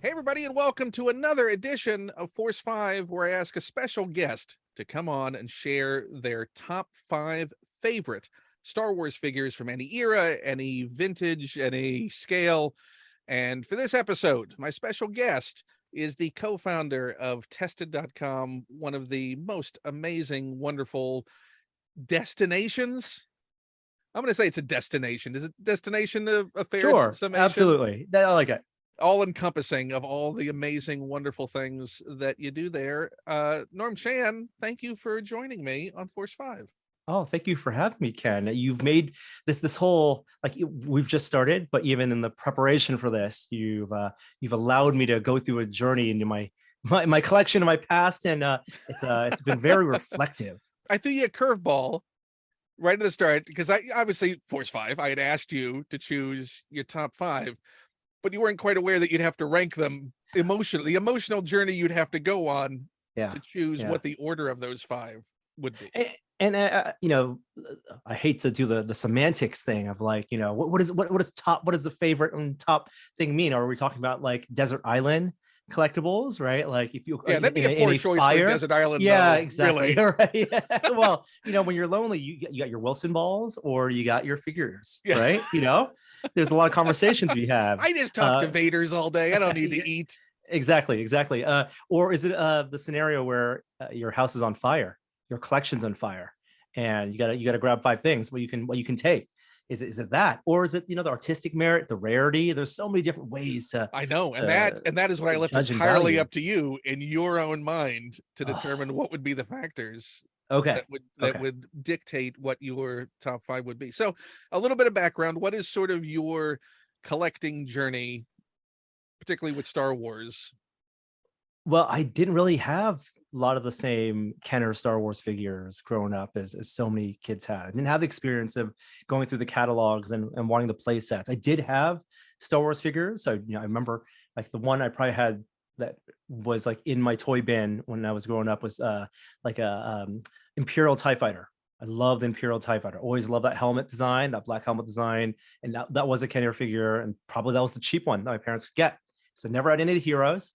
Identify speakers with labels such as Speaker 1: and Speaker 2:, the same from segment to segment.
Speaker 1: Hey, everybody, and welcome to another edition of Force 5, where I ask a special guest to come on and share their top 5 favorite Star Wars figures from any era, any vintage, any scale. And for this episode, my special guest is the co-founder of Tested.com, one of the most amazing, wonderful destinations. I'm going to say it's a destination. Is it destination a fair
Speaker 2: Sure,
Speaker 1: summation?
Speaker 2: absolutely. I like it.
Speaker 1: All encompassing of all the amazing, wonderful things that you do there. Norm Chan, thank you for joining me on Force 5.
Speaker 2: Oh, thank you for having me, Ken. You've made this whole we've just started, but even in the preparation for this, you've allowed me to go through a journey into my collection of my past, and it's been very reflective.
Speaker 1: I threw you a curveball right at the start because I obviously Force 5. I had asked you to choose your top 5, but you weren't quite aware that you'd have to rank them emotionally. The emotional journey you'd have to go on
Speaker 2: Yeah,
Speaker 1: to choose
Speaker 2: yeah.
Speaker 1: what the order of those 5 would be.
Speaker 2: And I hate to do the semantics thing of what is the favorite and top thing mean? Are we talking about like desert island collectibles, right? Like if you
Speaker 1: Yeah, that'd be a
Speaker 2: in
Speaker 1: poor
Speaker 2: a
Speaker 1: choice for a
Speaker 2: fire.
Speaker 1: desert island,
Speaker 2: Yeah,
Speaker 1: though.
Speaker 2: exactly.
Speaker 1: Really.
Speaker 2: Right. Well, when you're lonely, you got your Wilson balls or you got your figures,
Speaker 1: Yeah.
Speaker 2: right? There's a lot of conversations we have.
Speaker 1: I just talk to Vaders all day. I don't need to eat.
Speaker 2: Exactly. Or is it the scenario where your house is on fire, your collection's on fire, and you gotta grab 5 things what you can take? Is it that, or is it the artistic merit, the rarity? There's so many different ways
Speaker 1: I know, and
Speaker 2: to,
Speaker 1: that is what I left
Speaker 2: judge and
Speaker 1: entirely
Speaker 2: value.
Speaker 1: up to you in your own mind to
Speaker 2: Oh,
Speaker 1: determine what would be the factors
Speaker 2: okay,
Speaker 1: that
Speaker 2: okay.
Speaker 1: would dictate what your top 5 would be. So, a little bit of background, what is sort of your collecting journey, particularly with Star Wars?
Speaker 2: Well, I didn't really have a lot of the same Kenner Star Wars figures growing up as so many kids had. I didn't have the experience of going through the catalogs and wanting the play sets. I did have Star Wars figures. So, I remember like the one I probably had that was like in my toy bin when I was growing up was like a Imperial TIE Fighter. I love the Imperial TIE Fighter. Always love that helmet design, that black helmet design. And that was a Kenner figure. And probably that was the cheap one that my parents could get. So I never had any of the heroes.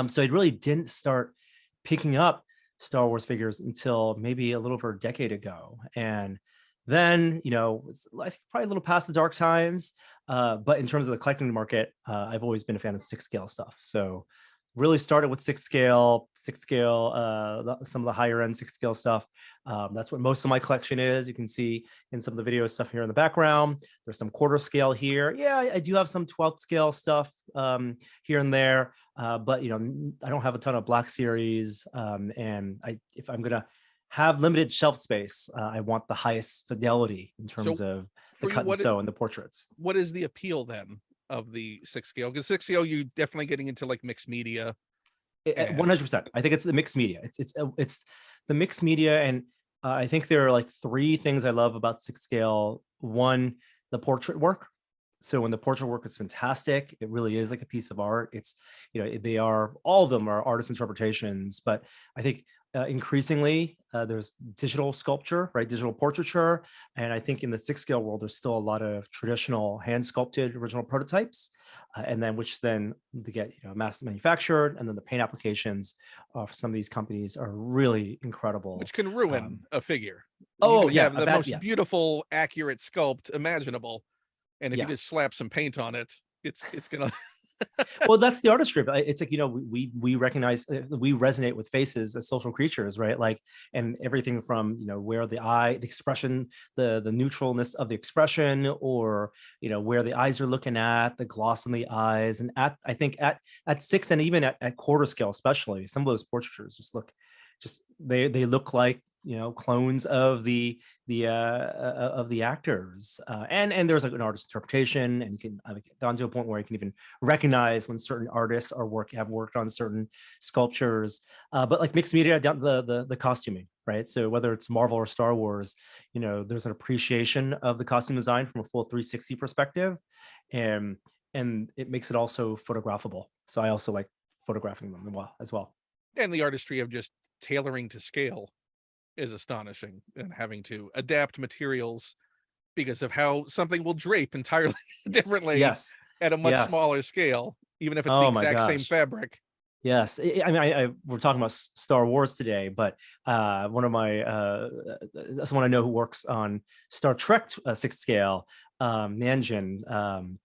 Speaker 2: So I really didn't start picking up Star Wars figures until maybe a little over a decade ago. And then, it's like probably a little past the dark times. But in terms of the collecting market, I've always been a fan of 6 scale stuff. So really started with 6 scale, some of the higher end 6 scale stuff. That's what most of my collection is. You can see in some of the video stuff here in the background. There's some quarter scale here. Yeah, I do have some 12th scale stuff here and there. But I don't have a ton of Black Series, and if I'm gonna have limited shelf space, I want the highest fidelity in
Speaker 1: So,
Speaker 2: terms of the
Speaker 1: for you,
Speaker 2: cut and sew and the portraits.
Speaker 1: what is the appeal then of the 6 scale? Because 6 scale, you definitely getting into like mixed media and
Speaker 2: 100%. I think it's the mixed media. It's the mixed media, and I think there are like 3 things I love about 6 scale. One, the portrait work. So when the portrait work is fantastic, it really is like a piece of art. It's, they are, all of them are artist interpretations, but I think increasingly there's digital sculpture, right? Digital portraiture. And I think in the 6 scale world, there's still a lot of traditional hand sculpted original prototypes, and then which then they get, mass manufactured. And then the paint applications for some of these companies are really incredible.
Speaker 1: which can ruin a figure. You
Speaker 2: Oh
Speaker 1: can
Speaker 2: yeah,
Speaker 1: have
Speaker 2: a
Speaker 1: the
Speaker 2: bad,
Speaker 1: most
Speaker 2: yeah,
Speaker 1: beautiful, accurate sculpt imaginable, and if you
Speaker 2: yeah.
Speaker 1: just slap some paint on it, it's gonna.
Speaker 2: Well, that's the artistry. It's like, we recognize, we resonate with faces as social creatures, right? Like, and everything from, where the eye, the expression, the neutralness of the expression, or where the eyes are looking at, the gloss on the eyes. And I think at 6, and even at quarter scale especially, some of those portraitures they look like, clones of the actors, and there's like an artist interpretation, and you can, I've gone to a point where I can even recognize when certain artists have worked on certain sculptures. But like mixed media, down the costuming, right? So whether it's Marvel or Star Wars, there's an appreciation of the costume design from a full 360 perspective, and it makes it also photographable. So I also like photographing them as well.
Speaker 1: And the artistry of just tailoring to scale is astonishing, and having to adapt materials because of how something will drape entirely
Speaker 2: Yes,
Speaker 1: differently
Speaker 2: yes,
Speaker 1: at a much
Speaker 2: yes.
Speaker 1: smaller scale. even if it's the
Speaker 2: Oh my
Speaker 1: exact same
Speaker 2: gosh.
Speaker 1: fabric.
Speaker 2: Yes, I mean, we're talking about Star Wars today, but one of my someone I know who works on Star Trek 6th scale, Nanjin.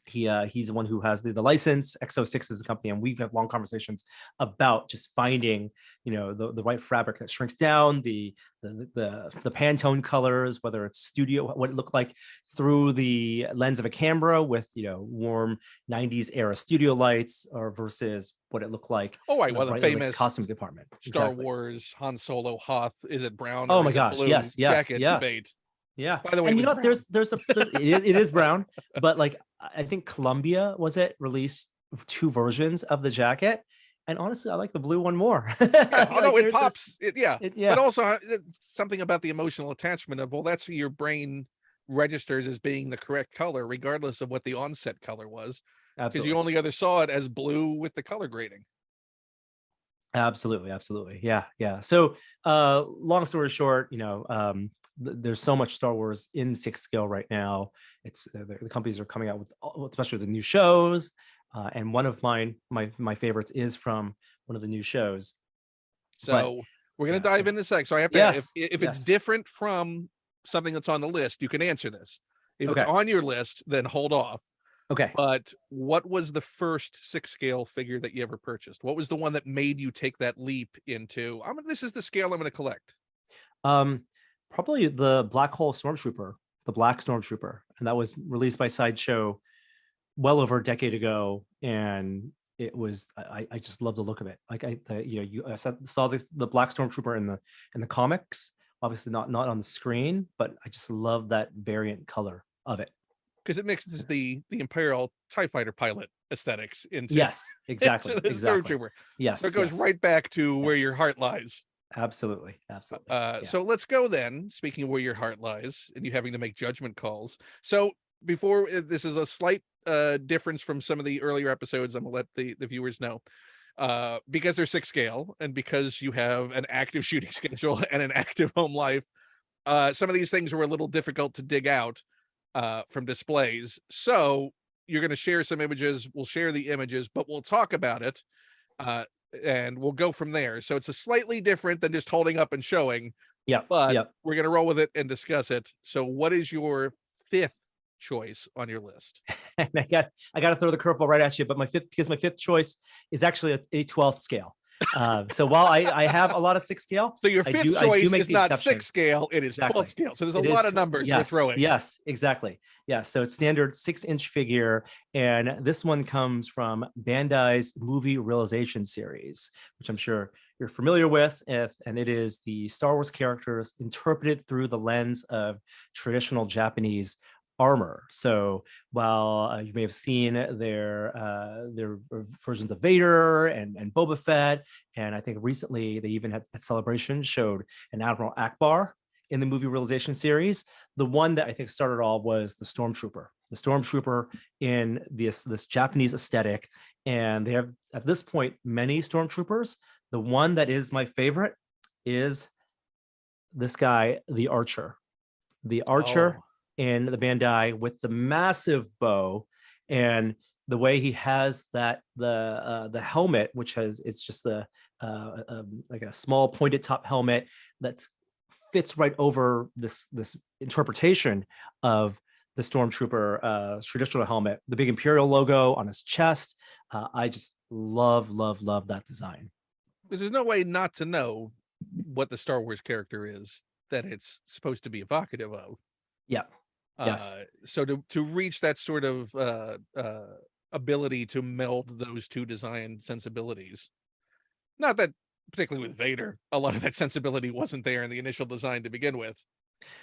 Speaker 2: He's the one who has the license. XO6 is a company, and we've had long conversations about just finding, the right fabric that shrinks down, the Pantone colors, whether it's studio, what it looked like through the lens of a camera with warm 90s era studio lights, or versus what it looked like
Speaker 1: Oh, right.
Speaker 2: in a
Speaker 1: Well, the
Speaker 2: brightly lit
Speaker 1: famous
Speaker 2: costume department.
Speaker 1: Star
Speaker 2: Exactly.
Speaker 1: Wars Han Solo Hoth, is it brown
Speaker 2: Oh
Speaker 1: or
Speaker 2: my
Speaker 1: is it
Speaker 2: gosh.
Speaker 1: blue
Speaker 2: Yes. Yes.
Speaker 1: jacket
Speaker 2: Yes.
Speaker 1: debate.
Speaker 2: Yeah.
Speaker 1: By the way, it
Speaker 2: And
Speaker 1: was brown.
Speaker 2: it is brown, but like I think Columbia was it released two versions of the jacket. And honestly, I like the blue one more.
Speaker 1: Yeah. Oh no,
Speaker 2: Like
Speaker 1: it
Speaker 2: there's
Speaker 1: pops. Yeah.
Speaker 2: it,
Speaker 1: But
Speaker 2: yeah,
Speaker 1: also something about the emotional attachment of, well, that's who your brain registers as being the correct color, regardless of what the onset color was, because you
Speaker 2: absolutely.
Speaker 1: only ever saw it as blue with the color grading.
Speaker 2: Absolutely, absolutely. Yeah, yeah. So long story short, there's so much Star Wars in 6th scale right now. It's the companies are coming out with especially the new shows. And one of my favorites is from one of the new shows. But
Speaker 1: So we're gonna
Speaker 2: yeah,
Speaker 1: dive into sex. So I have to,
Speaker 2: yes,
Speaker 1: if it's
Speaker 2: yes.
Speaker 1: different from something that's on the list, you can answer this. If it's
Speaker 2: Okay,
Speaker 1: on your list, then hold off.
Speaker 2: okay.
Speaker 1: But what was the first 6 scale figure that you ever purchased? What was the one that made you take that leap into, this is the scale I'm gonna collect?
Speaker 2: Um, Probably the Black Hole Stormtrooper, the Black Stormtrooper, and that was released by Sideshow well over a decade ago, and it was I just love the look of it. Like I saw the Black Stormtrooper in the comics, obviously not on the screen, but I just love that variant color of it.
Speaker 1: Because it mixes the Imperial TIE fighter pilot aesthetics into
Speaker 2: Yes,
Speaker 1: into
Speaker 2: exactly,
Speaker 1: the
Speaker 2: exactly.
Speaker 1: stormtrooper. So
Speaker 2: Yes,
Speaker 1: it goes
Speaker 2: yes,
Speaker 1: right back to where
Speaker 2: yes,
Speaker 1: your heart lies.
Speaker 2: absolutely, absolutely. Yeah.
Speaker 1: So let's go then. Speaking of where your heart lies and you having to make judgment calls. So before, this is a slight difference from some of the earlier episodes. I'm gonna let the viewers know. Because they're 6 scale and because you have an active shooting schedule and an active home life, some of these things were a little difficult to dig out from displays. So you're going to share some images. We'll share the images, but we'll talk about it, uh, and we'll go from there. So it's a slightly different than just holding up and showing,
Speaker 2: Yep,
Speaker 1: but
Speaker 2: yep.
Speaker 1: we're going to roll with it and discuss it. So what is your fifth choice on your list?
Speaker 2: And I got to throw the curveball right at you, but my fifth choice is actually a 12th scale. So while I have a lot of 6 scale,
Speaker 1: So your fifth
Speaker 2: I do
Speaker 1: choice
Speaker 2: make
Speaker 1: is
Speaker 2: the
Speaker 1: not
Speaker 2: exception.
Speaker 1: 6 scale, it is 12
Speaker 2: Exactly.
Speaker 1: scale. So there's a
Speaker 2: It
Speaker 1: lot
Speaker 2: is.
Speaker 1: of numbers we're
Speaker 2: Yes.
Speaker 1: throwing.
Speaker 2: Yes. Exactly. Yeah. So it's standard 6-inch figure, and this one comes from Bandai's movie realization series, which I'm sure you're familiar with. And it is the Star Wars characters interpreted through the lens of traditional Japanese armor. So while you may have seen their versions of Vader and Boba Fett, and I think recently they even had at Celebration showed an Admiral Akbar in the movie realization series. The one that I think started all was the Stormtrooper in this Japanese aesthetic. And they have at this point many Stormtroopers. The one that is my favorite is this guy, the Archer. The Archer
Speaker 1: Oh,
Speaker 2: in the Bandai with the massive bow, and the way he has the helmet, which has it's just like a small pointed top helmet that fits right over this interpretation of the Stormtrooper traditional helmet, the big Imperial logo on his chest. I just love that design.
Speaker 1: because there's no way not to know what the Star Wars character is that it's supposed to be evocative of.
Speaker 2: Yeah. Yes.
Speaker 1: So to reach that sort of ability to meld those two design sensibilities, not that particularly with Vader, a lot of that sensibility wasn't there in the initial design to begin with.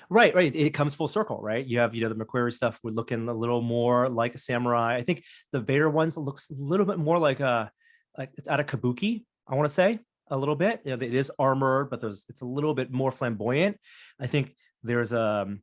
Speaker 2: Right, right. It comes full circle, right? You have, the McQuarrie stuff would looking a little more like a samurai. I think the Vader ones looks a little bit more like it's out of Kabuki, I want to say a little bit. It is armored, but it's a little bit more flamboyant. I think there's the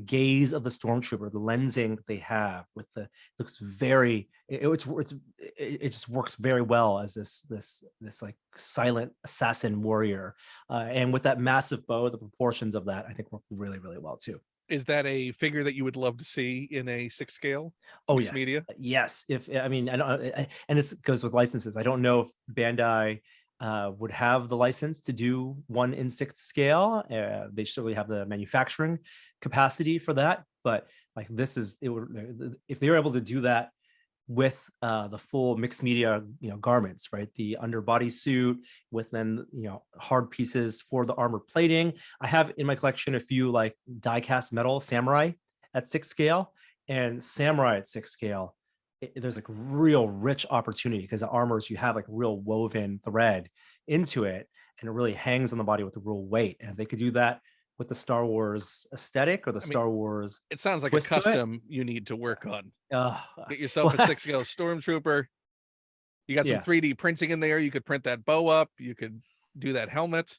Speaker 2: gaze of the stormtrooper, the lensing they have with the looks very it just works very well as this like silent assassin warrior, and with that massive bow, the proportions of that I think work really really well too.
Speaker 1: Is that a figure that you would love to see in a 6 scale
Speaker 2: Oh
Speaker 1: mixed
Speaker 2: yes,
Speaker 1: media?
Speaker 2: yes. If I mean, I don't, and this goes with licenses. I don't know if Bandai would have the license to do 1 in 6 scale. They surely have the manufacturing capacity for that. But like this is, it would, if they were able to do that with the full mixed media, garments, right? The underbody suit with then, hard pieces for the armor plating. I have in my collection a few like die cast metal samurai at 6 scale, and samurai at 6 scale. There's like real rich opportunity because the armors, you have like real woven thread into it, and it really hangs on the body with the real weight. And if they could do that with the Star Wars aesthetic or the
Speaker 1: I mean,
Speaker 2: Star Wars
Speaker 1: it sounds like a
Speaker 2: twist to it,
Speaker 1: custom you need to work on.
Speaker 2: uh,
Speaker 1: Get yourself a
Speaker 2: well,
Speaker 1: 6 scale stormtrooper. You got some
Speaker 2: yeah.
Speaker 1: 3D printing in there. You could print that bow up. You could do that helmet.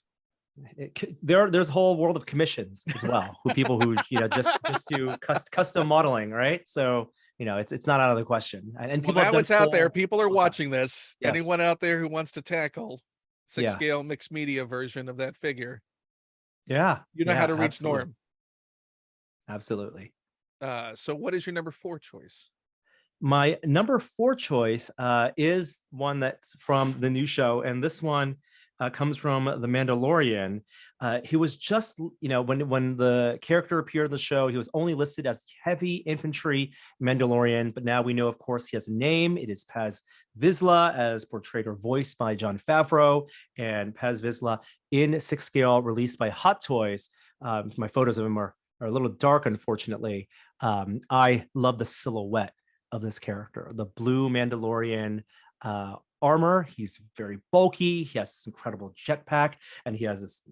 Speaker 2: There's a whole world of commissions as well, who people who just do custom modeling, right? So it's not out of the question, and
Speaker 1: Well,
Speaker 2: people have
Speaker 1: now
Speaker 2: done
Speaker 1: it's out there.
Speaker 2: full
Speaker 1: People are
Speaker 2: size.
Speaker 1: watching this.
Speaker 2: Yes,
Speaker 1: Anyone out there who wants to tackle 6
Speaker 2: yeah,
Speaker 1: scale mixed media version of that figure,
Speaker 2: yeah,
Speaker 1: you know how
Speaker 2: yeah,
Speaker 1: to reach
Speaker 2: absolutely,
Speaker 1: Norm.
Speaker 2: absolutely.
Speaker 1: So what is your number 4 choice?
Speaker 2: My number 4 choice is one that's from the new show, and this one comes from The Mandalorian. He was just, when the character appeared in the show, he was only listed as heavy infantry Mandalorian, but now we know, of course, he has a name. It is Paz Vizsla, as portrayed or voiced by Jon Favreau, and Paz Vizsla in 6 scale, released by Hot Toys. My photos of him are a little dark, unfortunately. I love the silhouette of this character, the blue Mandalorian armor. He's very bulky. He has this incredible jetpack, and he has this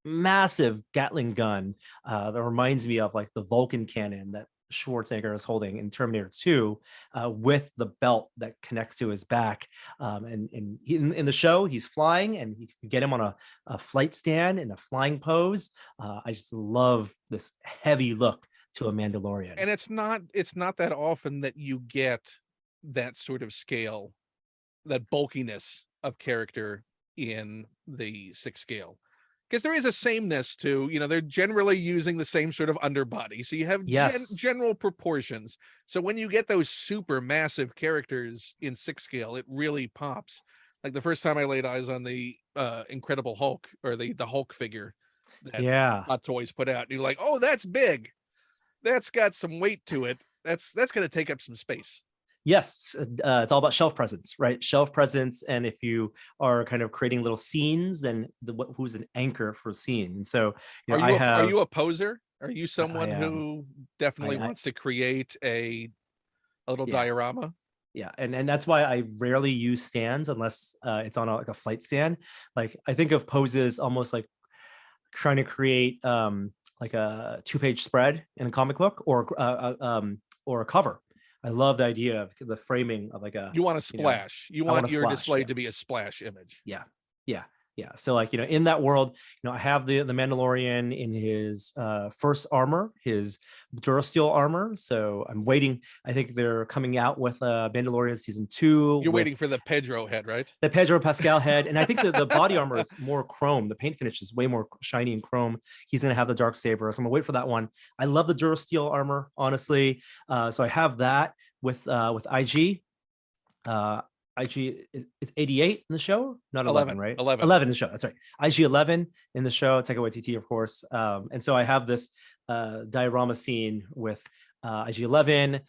Speaker 2: massive Gatling gun that reminds me of like the Vulcan cannon that Schwarzenegger is holding in Terminator 2, with the belt that connects to his back. In the show, he's flying, and you can get him on a flight stand in a flying pose. I just love this heavy look to a Mandalorian.
Speaker 1: And it's not that often that you get that sort of scale, that bulkiness of character in the 6 scale. Because there is a sameness to, they're generally using the same sort of underbody. So you have
Speaker 2: Yes.
Speaker 1: general proportions. So when you get those super massive characters in 6 scale, it really pops. Like the first time I laid eyes on the Incredible Hulk, or the Hulk figure that
Speaker 2: Yeah.
Speaker 1: Hot Toys put out, and you're like, oh, that's big. That's got some weight to it. That's going to take up some space.
Speaker 2: Yes. It's all about shelf presence, right? Shelf presence. And if you are kind of creating little scenes, then who's an anchor for a scene? And so, I
Speaker 1: Are
Speaker 2: have,
Speaker 1: you a poser? Are you
Speaker 2: I
Speaker 1: someone
Speaker 2: am,
Speaker 1: who definitely
Speaker 2: I
Speaker 1: wants to create a little
Speaker 2: yeah.
Speaker 1: diorama?
Speaker 2: Yeah, and that's why I rarely use stands unless it's on like a flight stand. Like I think of poses almost like trying to create like a 2-page spread in a comic book, or a cover. I love the idea of the framing of like
Speaker 1: You want a
Speaker 2: you know,
Speaker 1: splash. You
Speaker 2: I want
Speaker 1: want
Speaker 2: to
Speaker 1: your
Speaker 2: splash.
Speaker 1: display
Speaker 2: Yeah,
Speaker 1: to be a splash image.
Speaker 2: yeah, yeah, yeah. So like in that world, I have the Mandalorian in his first armor, his Durasteel armor. So I'm waiting. I think they're coming out with Mandalorian season 2
Speaker 1: You're
Speaker 2: with
Speaker 1: waiting for the Pedro head, right?
Speaker 2: the Pedro Pascal head, and I think that the body armor is more chrome. The paint finish is way more shiny and chrome. He's gonna have the dark saber, so I'm gonna wait for that one. I love the Durasteel armor, honestly. So I have that with IG. Uh, IG, it's 88 in the show, not 11,
Speaker 1: 11.
Speaker 2: right?
Speaker 1: 11.
Speaker 2: 11 in the show. That's right. IG 11 in the show. Taika Waititi, of course. And so I have this diorama scene with IG 11.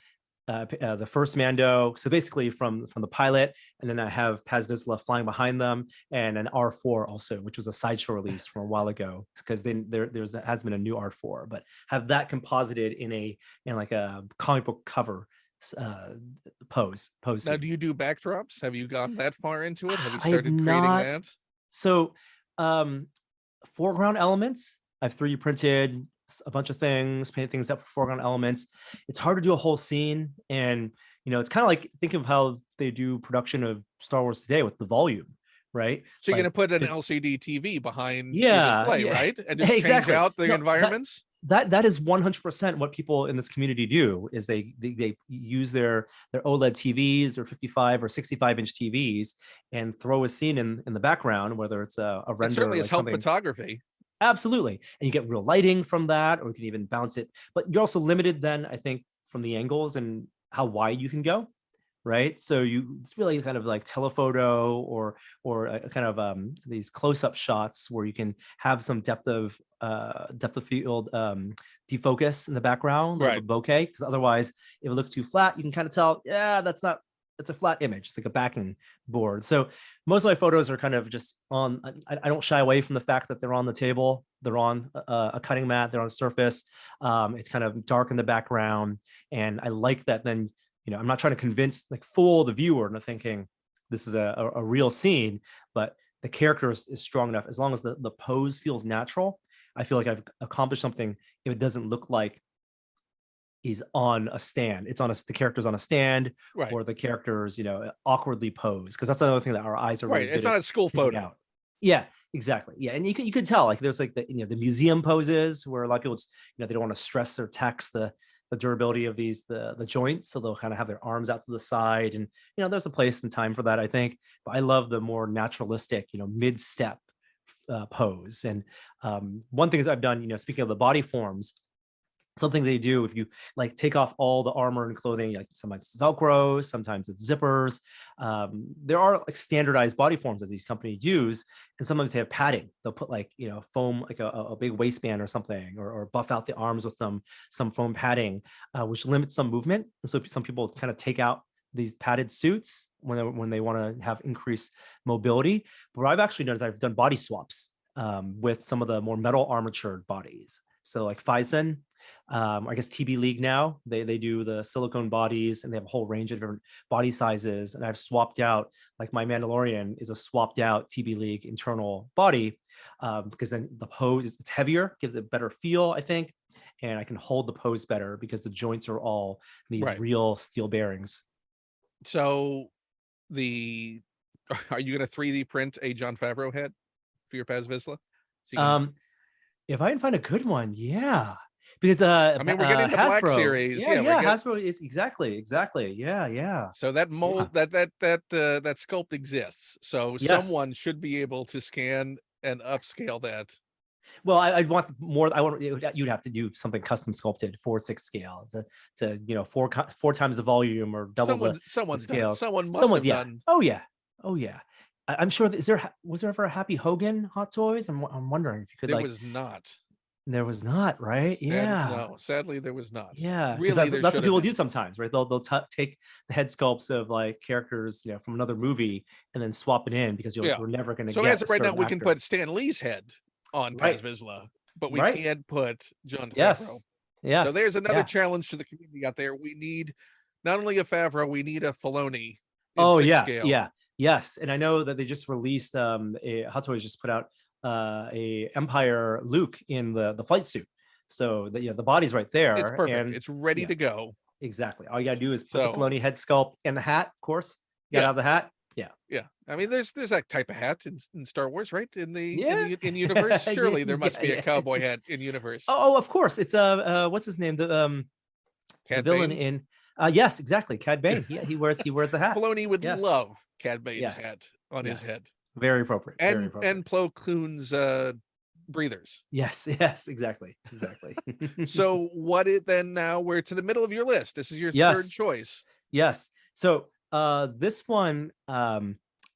Speaker 2: The first Mando, so basically from the pilot, and then I have Paz Vizsla flying behind them, and an R4 also, which was a sideshow release from a while ago, because then there has been a new R4, but have that composited in like a comic book cover uh pose
Speaker 1: Now,
Speaker 2: scene.
Speaker 1: do you do backdrops? Have you gone that far into it? Have you
Speaker 2: I have
Speaker 1: started creating
Speaker 2: not.
Speaker 1: that?
Speaker 2: So um foreground elements, I've 3D printed a bunch of things, painted things up for foreground elements. It's hard to do a whole scene, and it's kind of like think of how they do production of Star Wars today with the volume, right?
Speaker 1: So you're going to
Speaker 2: Like,
Speaker 1: put an LCD TV behind your
Speaker 2: yeah,
Speaker 1: display,
Speaker 2: yeah,
Speaker 1: right? And just change
Speaker 2: exactly.
Speaker 1: out the
Speaker 2: No,
Speaker 1: environments?
Speaker 2: that is 100% what people in this community do. Is they use their OLED TVs or 55 or 65-inch TVs and throw a scene in the background, whether it's a
Speaker 1: It
Speaker 2: render
Speaker 1: certainly
Speaker 2: or
Speaker 1: has
Speaker 2: like
Speaker 1: helped
Speaker 2: something.
Speaker 1: photography.
Speaker 2: Absolutely. And you get real lighting from that, or you can even bounce it. But you're also limited then, I think, from the angles and how wide you can go. Right. So it's really kind of like telephoto or a kind of these close-up shots where you can have some depth of field defocus in the background, a little
Speaker 1: Right.
Speaker 2: bit bokeh, because otherwise if it looks too flat, you can kind of tell, yeah, that's a flat image. It's like a backing board. So most of my photos are kind of just on. I don't shy away from the fact that they're on the table, they're on a cutting mat, they're on a surface. It's kind of dark in the background, and I like that. Then I'm not trying to convince, like, fool the viewer into thinking this is a real scene, but the character is strong enough. As long as the pose feels natural, I feel like I've accomplished something. If it doesn't look like he's on a stand, the character's on a stand,
Speaker 1: Right.
Speaker 2: or the character's awkwardly posed, because that's another thing that our eyes are
Speaker 1: Right.
Speaker 2: really
Speaker 1: It's
Speaker 2: good
Speaker 1: not
Speaker 2: at
Speaker 1: a school
Speaker 2: picking
Speaker 1: photo.
Speaker 2: out. Yeah, exactly. Yeah, and you could tell, like, there's like the museum poses where a lot of people just they don't want to stress or tax the durability of the joints, so they'll kind of have their arms out to the side, and there's a place and time for that, I think. But I love the more naturalistic mid step pose. And one thing is I've done, speaking of the body forms, something they do, if you like take off all the armor and clothing, like sometimes it's velcro, sometimes it's zippers. There are like standardized body forms that these companies use, and sometimes they have padding. They'll put like foam, like a big waistband or something, or buff out the arms with some foam padding, which limits some movement. And so some people kind of take out these padded suits when they want to have increased mobility. But what I've actually done is I've done body swaps with some of the more metal armatured bodies. So like Phison, I guess TB League now, they do the silicone bodies, and they have a whole range of different body sizes. And I've swapped out, like, my Mandalorian is a swapped out TB League internal body, because then the pose it's heavier, gives it a better feel, I think. And I can hold the pose better because the joints are all these
Speaker 1: Right.
Speaker 2: real steel bearings.
Speaker 1: So the are you going to 3D print a Jon Favreau head for your Paz Vizsla? So you can.
Speaker 2: If I can find a good one, yeah. Because
Speaker 1: I mean, we're getting the Black
Speaker 2: Hasbro,
Speaker 1: Series.
Speaker 2: yeah,
Speaker 1: Yeah, we're
Speaker 2: yeah,
Speaker 1: getting.
Speaker 2: Hasbro is exactly, yeah, yeah,
Speaker 1: So that
Speaker 2: yeah.
Speaker 1: mold, that sculpt exists. So
Speaker 2: Yes.
Speaker 1: someone should be able to scan and upscale that.
Speaker 2: Well, I'd want more. You'd have to do something custom sculpted 4:6 scale to four times the volume or double the
Speaker 1: Someone's done.
Speaker 2: scales.
Speaker 1: Someone must
Speaker 2: Someone,
Speaker 1: have
Speaker 2: yeah.
Speaker 1: done.
Speaker 2: Oh yeah, oh yeah. I'm sure. Was there ever a Happy Hogan Hot Toys? I'm wondering if you could,
Speaker 1: There
Speaker 2: like.
Speaker 1: was not.
Speaker 2: There was not, right? Yeah.
Speaker 1: No, sadly there was not.
Speaker 2: Yeah, because
Speaker 1: Really,
Speaker 2: that's
Speaker 1: there
Speaker 2: that's what
Speaker 1: should have
Speaker 2: people
Speaker 1: been.
Speaker 2: do sometimes, right? They'll take the head sculpts of like characters, from another movie, and then swap it in because you're like,
Speaker 1: Yeah.
Speaker 2: we're never going to
Speaker 1: So as
Speaker 2: get
Speaker 1: of
Speaker 2: a
Speaker 1: right now,
Speaker 2: certain
Speaker 1: we can
Speaker 2: actor.
Speaker 1: put Stan Lee's head on Paz
Speaker 2: Right,
Speaker 1: Vizsla, but we
Speaker 2: right.
Speaker 1: can't put Jon Favreau.
Speaker 2: Yes,
Speaker 1: So
Speaker 2: yes,
Speaker 1: there's another
Speaker 2: yeah.
Speaker 1: challenge to the community out there. We need not only a Favreau, we need a Filoni in
Speaker 2: Oh
Speaker 1: 6
Speaker 2: yeah,
Speaker 1: scale.
Speaker 2: yeah, yes. And I know that they just released Hot Toys just put out a Empire Luke in the flight suit. So the body's right
Speaker 1: It's
Speaker 2: there,
Speaker 1: perfect.
Speaker 2: and
Speaker 1: It's ready
Speaker 2: yeah,
Speaker 1: to go.
Speaker 2: exactly. All you gotta do is put the
Speaker 1: So
Speaker 2: Filoni head sculpt and the hat, of course. You gotta
Speaker 1: yeah,
Speaker 2: have the hat. Yeah.
Speaker 1: yeah. I mean, there's that type of hat in Star Wars, right?
Speaker 2: Yeah.
Speaker 1: In universe,
Speaker 2: Yeah,
Speaker 1: surely there must
Speaker 2: yeah,
Speaker 1: be a
Speaker 2: yeah.
Speaker 1: cowboy hat in universe.
Speaker 2: Oh, of course. It's what's his name? The
Speaker 1: Cad
Speaker 2: villain
Speaker 1: Bane.
Speaker 2: in yes, exactly. Cad Bane. Yeah, he wears the hat.
Speaker 1: Filoni would
Speaker 2: Yes.
Speaker 1: love Cad Bane's
Speaker 2: Yes.
Speaker 1: hat on his
Speaker 2: Yes.
Speaker 1: head,
Speaker 2: Very appropriate. Very
Speaker 1: and
Speaker 2: appropriate.
Speaker 1: Plo Koon's breathers.
Speaker 2: Yes, yes, exactly. Exactly.
Speaker 1: So what it then now we're to the middle of your list. This is your third
Speaker 2: Yes.
Speaker 1: choice.
Speaker 2: Yes. So this one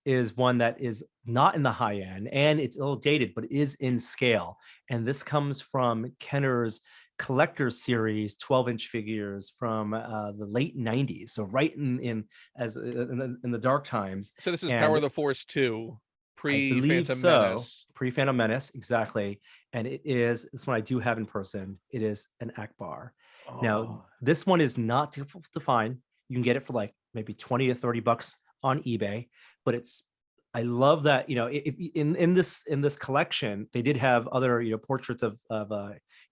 Speaker 2: is one that is not in the high end, and it's a little dated, but is in scale. And this comes from Kenner's collector's series 12-inch figures from the late 90s. So right in the dark times.
Speaker 1: So this is Power
Speaker 2: And
Speaker 1: of the Force 2,
Speaker 2: I believe
Speaker 1: pre-Phantom
Speaker 2: so.
Speaker 1: Menace.
Speaker 2: Pre-Phantom Menace, exactly. And this one I do have in person. It is an Akbar. Now,
Speaker 1: Oh,
Speaker 2: this one is not difficult to find. You can get it for like maybe 20 to 30 bucks on eBay, but I love that, if in this collection, they did have other, portraits of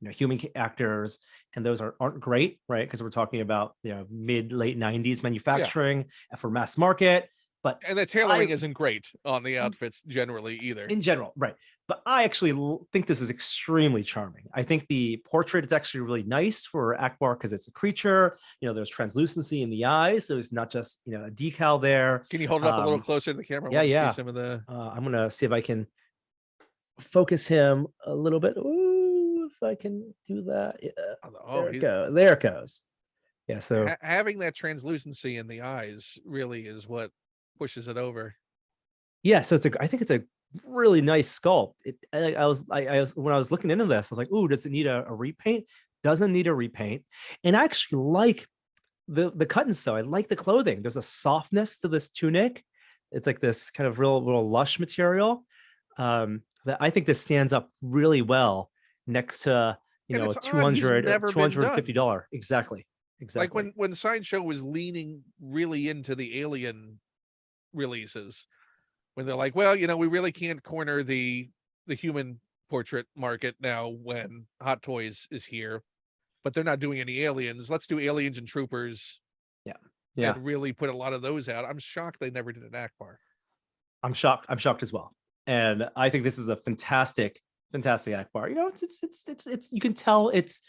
Speaker 2: human actors, and those aren't great, right? Because we're talking about, mid late 90s
Speaker 1: yeah.
Speaker 2: manufacturing for mass market. But
Speaker 1: And the tailoring isn't great on the outfits generally either.
Speaker 2: in general, right? But I actually think this is extremely charming. I think the portrait is actually really nice for Akbar because it's a creature. There's translucency in the eyes, so it's not just a decal there.
Speaker 1: Can you hold it up a little closer to the camera? I
Speaker 2: Yeah,
Speaker 1: want to see
Speaker 2: yeah.
Speaker 1: some of the.
Speaker 2: I'm gonna see if I can. focus him a little bit. Ooh, if I can do that. Yeah,
Speaker 1: Oh,
Speaker 2: there it goes. There it goes. Yeah. So
Speaker 1: having that translucency in the eyes really is what pushes it over.
Speaker 2: yeah, so I think it's a really nice sculpt. I was when I was looking into this, I was like, ooh, does it need a repaint? Doesn't need a repaint. And I actually like the cut and sew. I like the clothing. There's a softness to this tunic. It's like this kind of real lush material. That I think this stands up really well next to
Speaker 1: And
Speaker 2: a
Speaker 1: it's odd, he's never been done.
Speaker 2: $250. Exactly.
Speaker 1: Like
Speaker 2: Exactly.
Speaker 1: when Sideshow was leaning really into the Alien releases, when they're like, well, we really can't corner the human portrait market now when Hot Toys is here, but they're not doing any aliens. Let's do aliens and troopers
Speaker 2: Yeah. Yeah.
Speaker 1: and really put a lot of those out. I'm shocked they never did an Akbar.
Speaker 2: I'm shocked. I'm shocked as well. And I think this is a fantastic Akbar. It's you can tell it's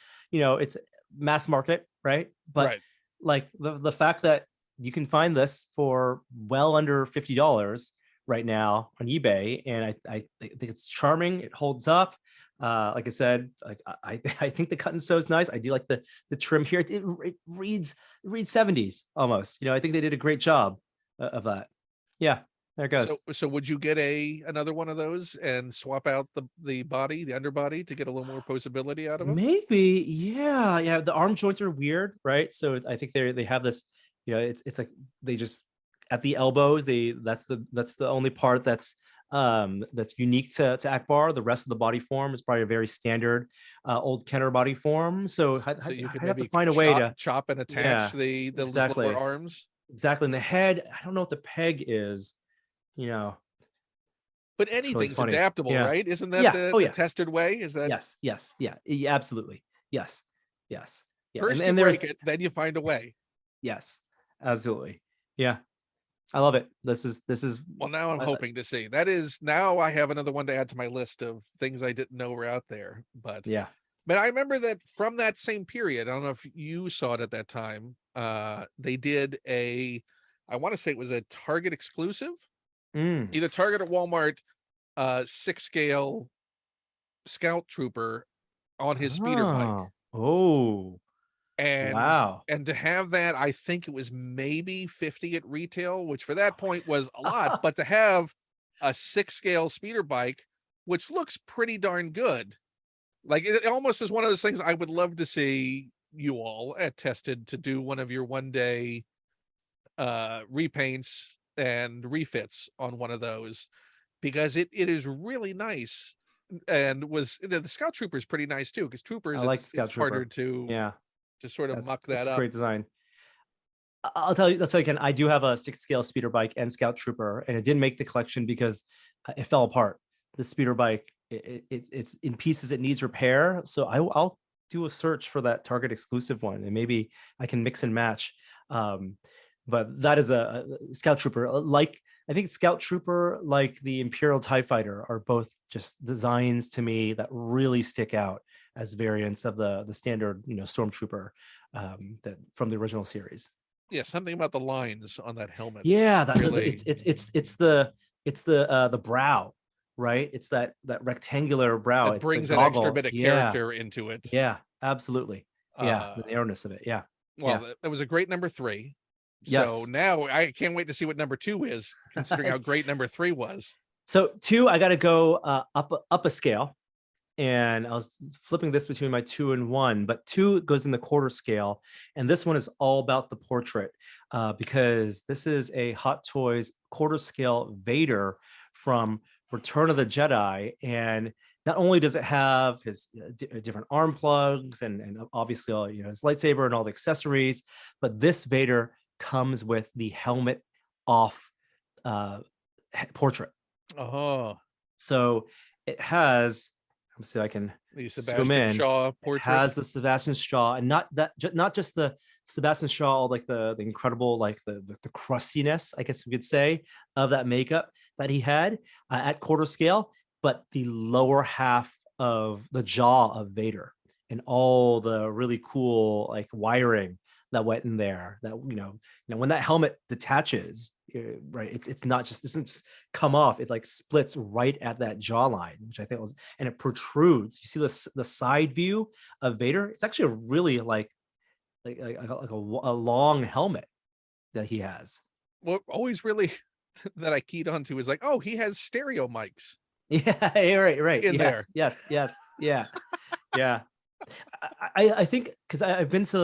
Speaker 2: mass market, right? But
Speaker 1: Right.
Speaker 2: like the fact that you can find this for well under $50 right now on eBay, and I think it's charming. It holds up. Like I said, like I think the cut and sew is nice. I do like the trim here. It reads 70s almost. I think they did a great job of that. Yeah, there it goes.
Speaker 1: So would you get another one of those and swap out the body, the underbody, to get a little more posability out of them?
Speaker 2: Maybe, yeah, yeah. The arm joints are weird, right? So I think they have this, it's like they just at the elbows. That's the only part that's unique to Akbar. The rest of the body form is probably a very standard old Kenner body form. So
Speaker 1: So you could
Speaker 2: I'd have to
Speaker 1: maybe
Speaker 2: find a way
Speaker 1: chop
Speaker 2: to,
Speaker 1: chop and attach
Speaker 2: yeah,
Speaker 1: the those lower
Speaker 2: exactly,
Speaker 1: arms.
Speaker 2: exactly. And the head, I don't know what the peg is. You know,
Speaker 1: But
Speaker 2: it's really
Speaker 1: anything's
Speaker 2: funny.
Speaker 1: adaptable,
Speaker 2: Yeah,
Speaker 1: right? Isn't that
Speaker 2: yeah.
Speaker 1: the
Speaker 2: Oh
Speaker 1: the
Speaker 2: yeah.
Speaker 1: tested way? Is that
Speaker 2: Yes, yes, yeah, yeah, absolutely. Yes, yes, yeah. And
Speaker 1: first you
Speaker 2: and
Speaker 1: break
Speaker 2: there's
Speaker 1: it, then you find a way?
Speaker 2: yes, absolutely. Yeah, I love it. This is
Speaker 1: Well, now I'm
Speaker 2: uh,
Speaker 1: hoping to see. That is now I have another one to add to my list of things I didn't know were out there.
Speaker 2: yeah.
Speaker 1: But I remember that from that same period. I don't know if you saw it at that time. They did I want to say it was a Target exclusive,
Speaker 2: Mm.
Speaker 1: either Target or Walmart, 6 scale Scout Trooper on his speeder bike.
Speaker 2: Oh, oh,
Speaker 1: and
Speaker 2: wow.
Speaker 1: and to have that, I think it was maybe 50 at retail, which for that point was a lot, but to have a 6 scale speeder bike, which looks pretty darn good, like it almost is one of those things I would love to see you all at Tested to do one of your one day repaints and refits on one of those, because it is really nice. And the Scout Trooper is pretty nice too, because
Speaker 2: I
Speaker 1: troopers,
Speaker 2: like the
Speaker 1: it's
Speaker 2: Scout
Speaker 1: harder
Speaker 2: Trooper.
Speaker 1: to
Speaker 2: Yeah,
Speaker 1: sort of
Speaker 2: that's
Speaker 1: muck
Speaker 2: that's
Speaker 1: that
Speaker 2: a
Speaker 1: up.
Speaker 2: great design. I'll tell you again. I do have a 6 scale speeder bike and Scout Trooper, and it didn't make the collection because it fell apart. The speeder bike, it's in pieces. It needs repair. So I'll do a search for that Target exclusive one, and maybe I can mix and match. Um, but that is a Scout Trooper. Like I think Scout Trooper, like the Imperial TIE Fighter, are both just designs to me that really stick out as variants of the standard, Stormtrooper, that from the original series.
Speaker 1: Yeah, something about the lines on that helmet
Speaker 2: Yeah,
Speaker 1: really
Speaker 2: it's the brow, right? It's that rectangular brow.
Speaker 1: that
Speaker 2: It's the
Speaker 1: brings that extra
Speaker 2: goggle.
Speaker 1: bit of
Speaker 2: Yeah,
Speaker 1: character into it.
Speaker 2: yeah, absolutely. Yeah,
Speaker 1: Uh,
Speaker 2: the narrowness of it. Yeah,
Speaker 1: well,
Speaker 2: yeah,
Speaker 1: that was a great number 3. So
Speaker 2: yes.
Speaker 1: now I can't wait to see what number 2 is, considering how great number 3 was.
Speaker 2: So two, I got to go up a scale, and I was flipping this between my 2 and 1, but 2 goes in the quarter scale, and this one is all about the portrait, because this is a Hot Toys quarter scale Vader from Return of the Jedi, and not only does it have his different arm plugs and obviously all his lightsaber and all the accessories, but this Vader comes with the helmet off uh, portrait.
Speaker 1: Oh,
Speaker 2: So it has, let me see if I can
Speaker 1: the
Speaker 2: zoom
Speaker 1: Sebastian
Speaker 2: in.
Speaker 1: Shaw
Speaker 2: It
Speaker 1: portrait.
Speaker 2: has the Sebastian Shaw, and not just the Sebastian Shaw, like the incredible, like the crustiness, I guess we could say, of that makeup that he had at quarter scale, but the lower half of the jaw of Vader and all the really cool like wiring that went in there. That when that helmet detaches, right. It's not just, it doesn't just come off. It like splits right at that jawline, which I think was, and it protrudes. You see the side view of Vader. It's actually a really a long helmet that he has.
Speaker 1: What always really that I keyed onto is like, oh, he has stereo mics
Speaker 2: Yeah, right.
Speaker 1: in there.
Speaker 2: Yes. Yeah. Yeah. I think because I've been to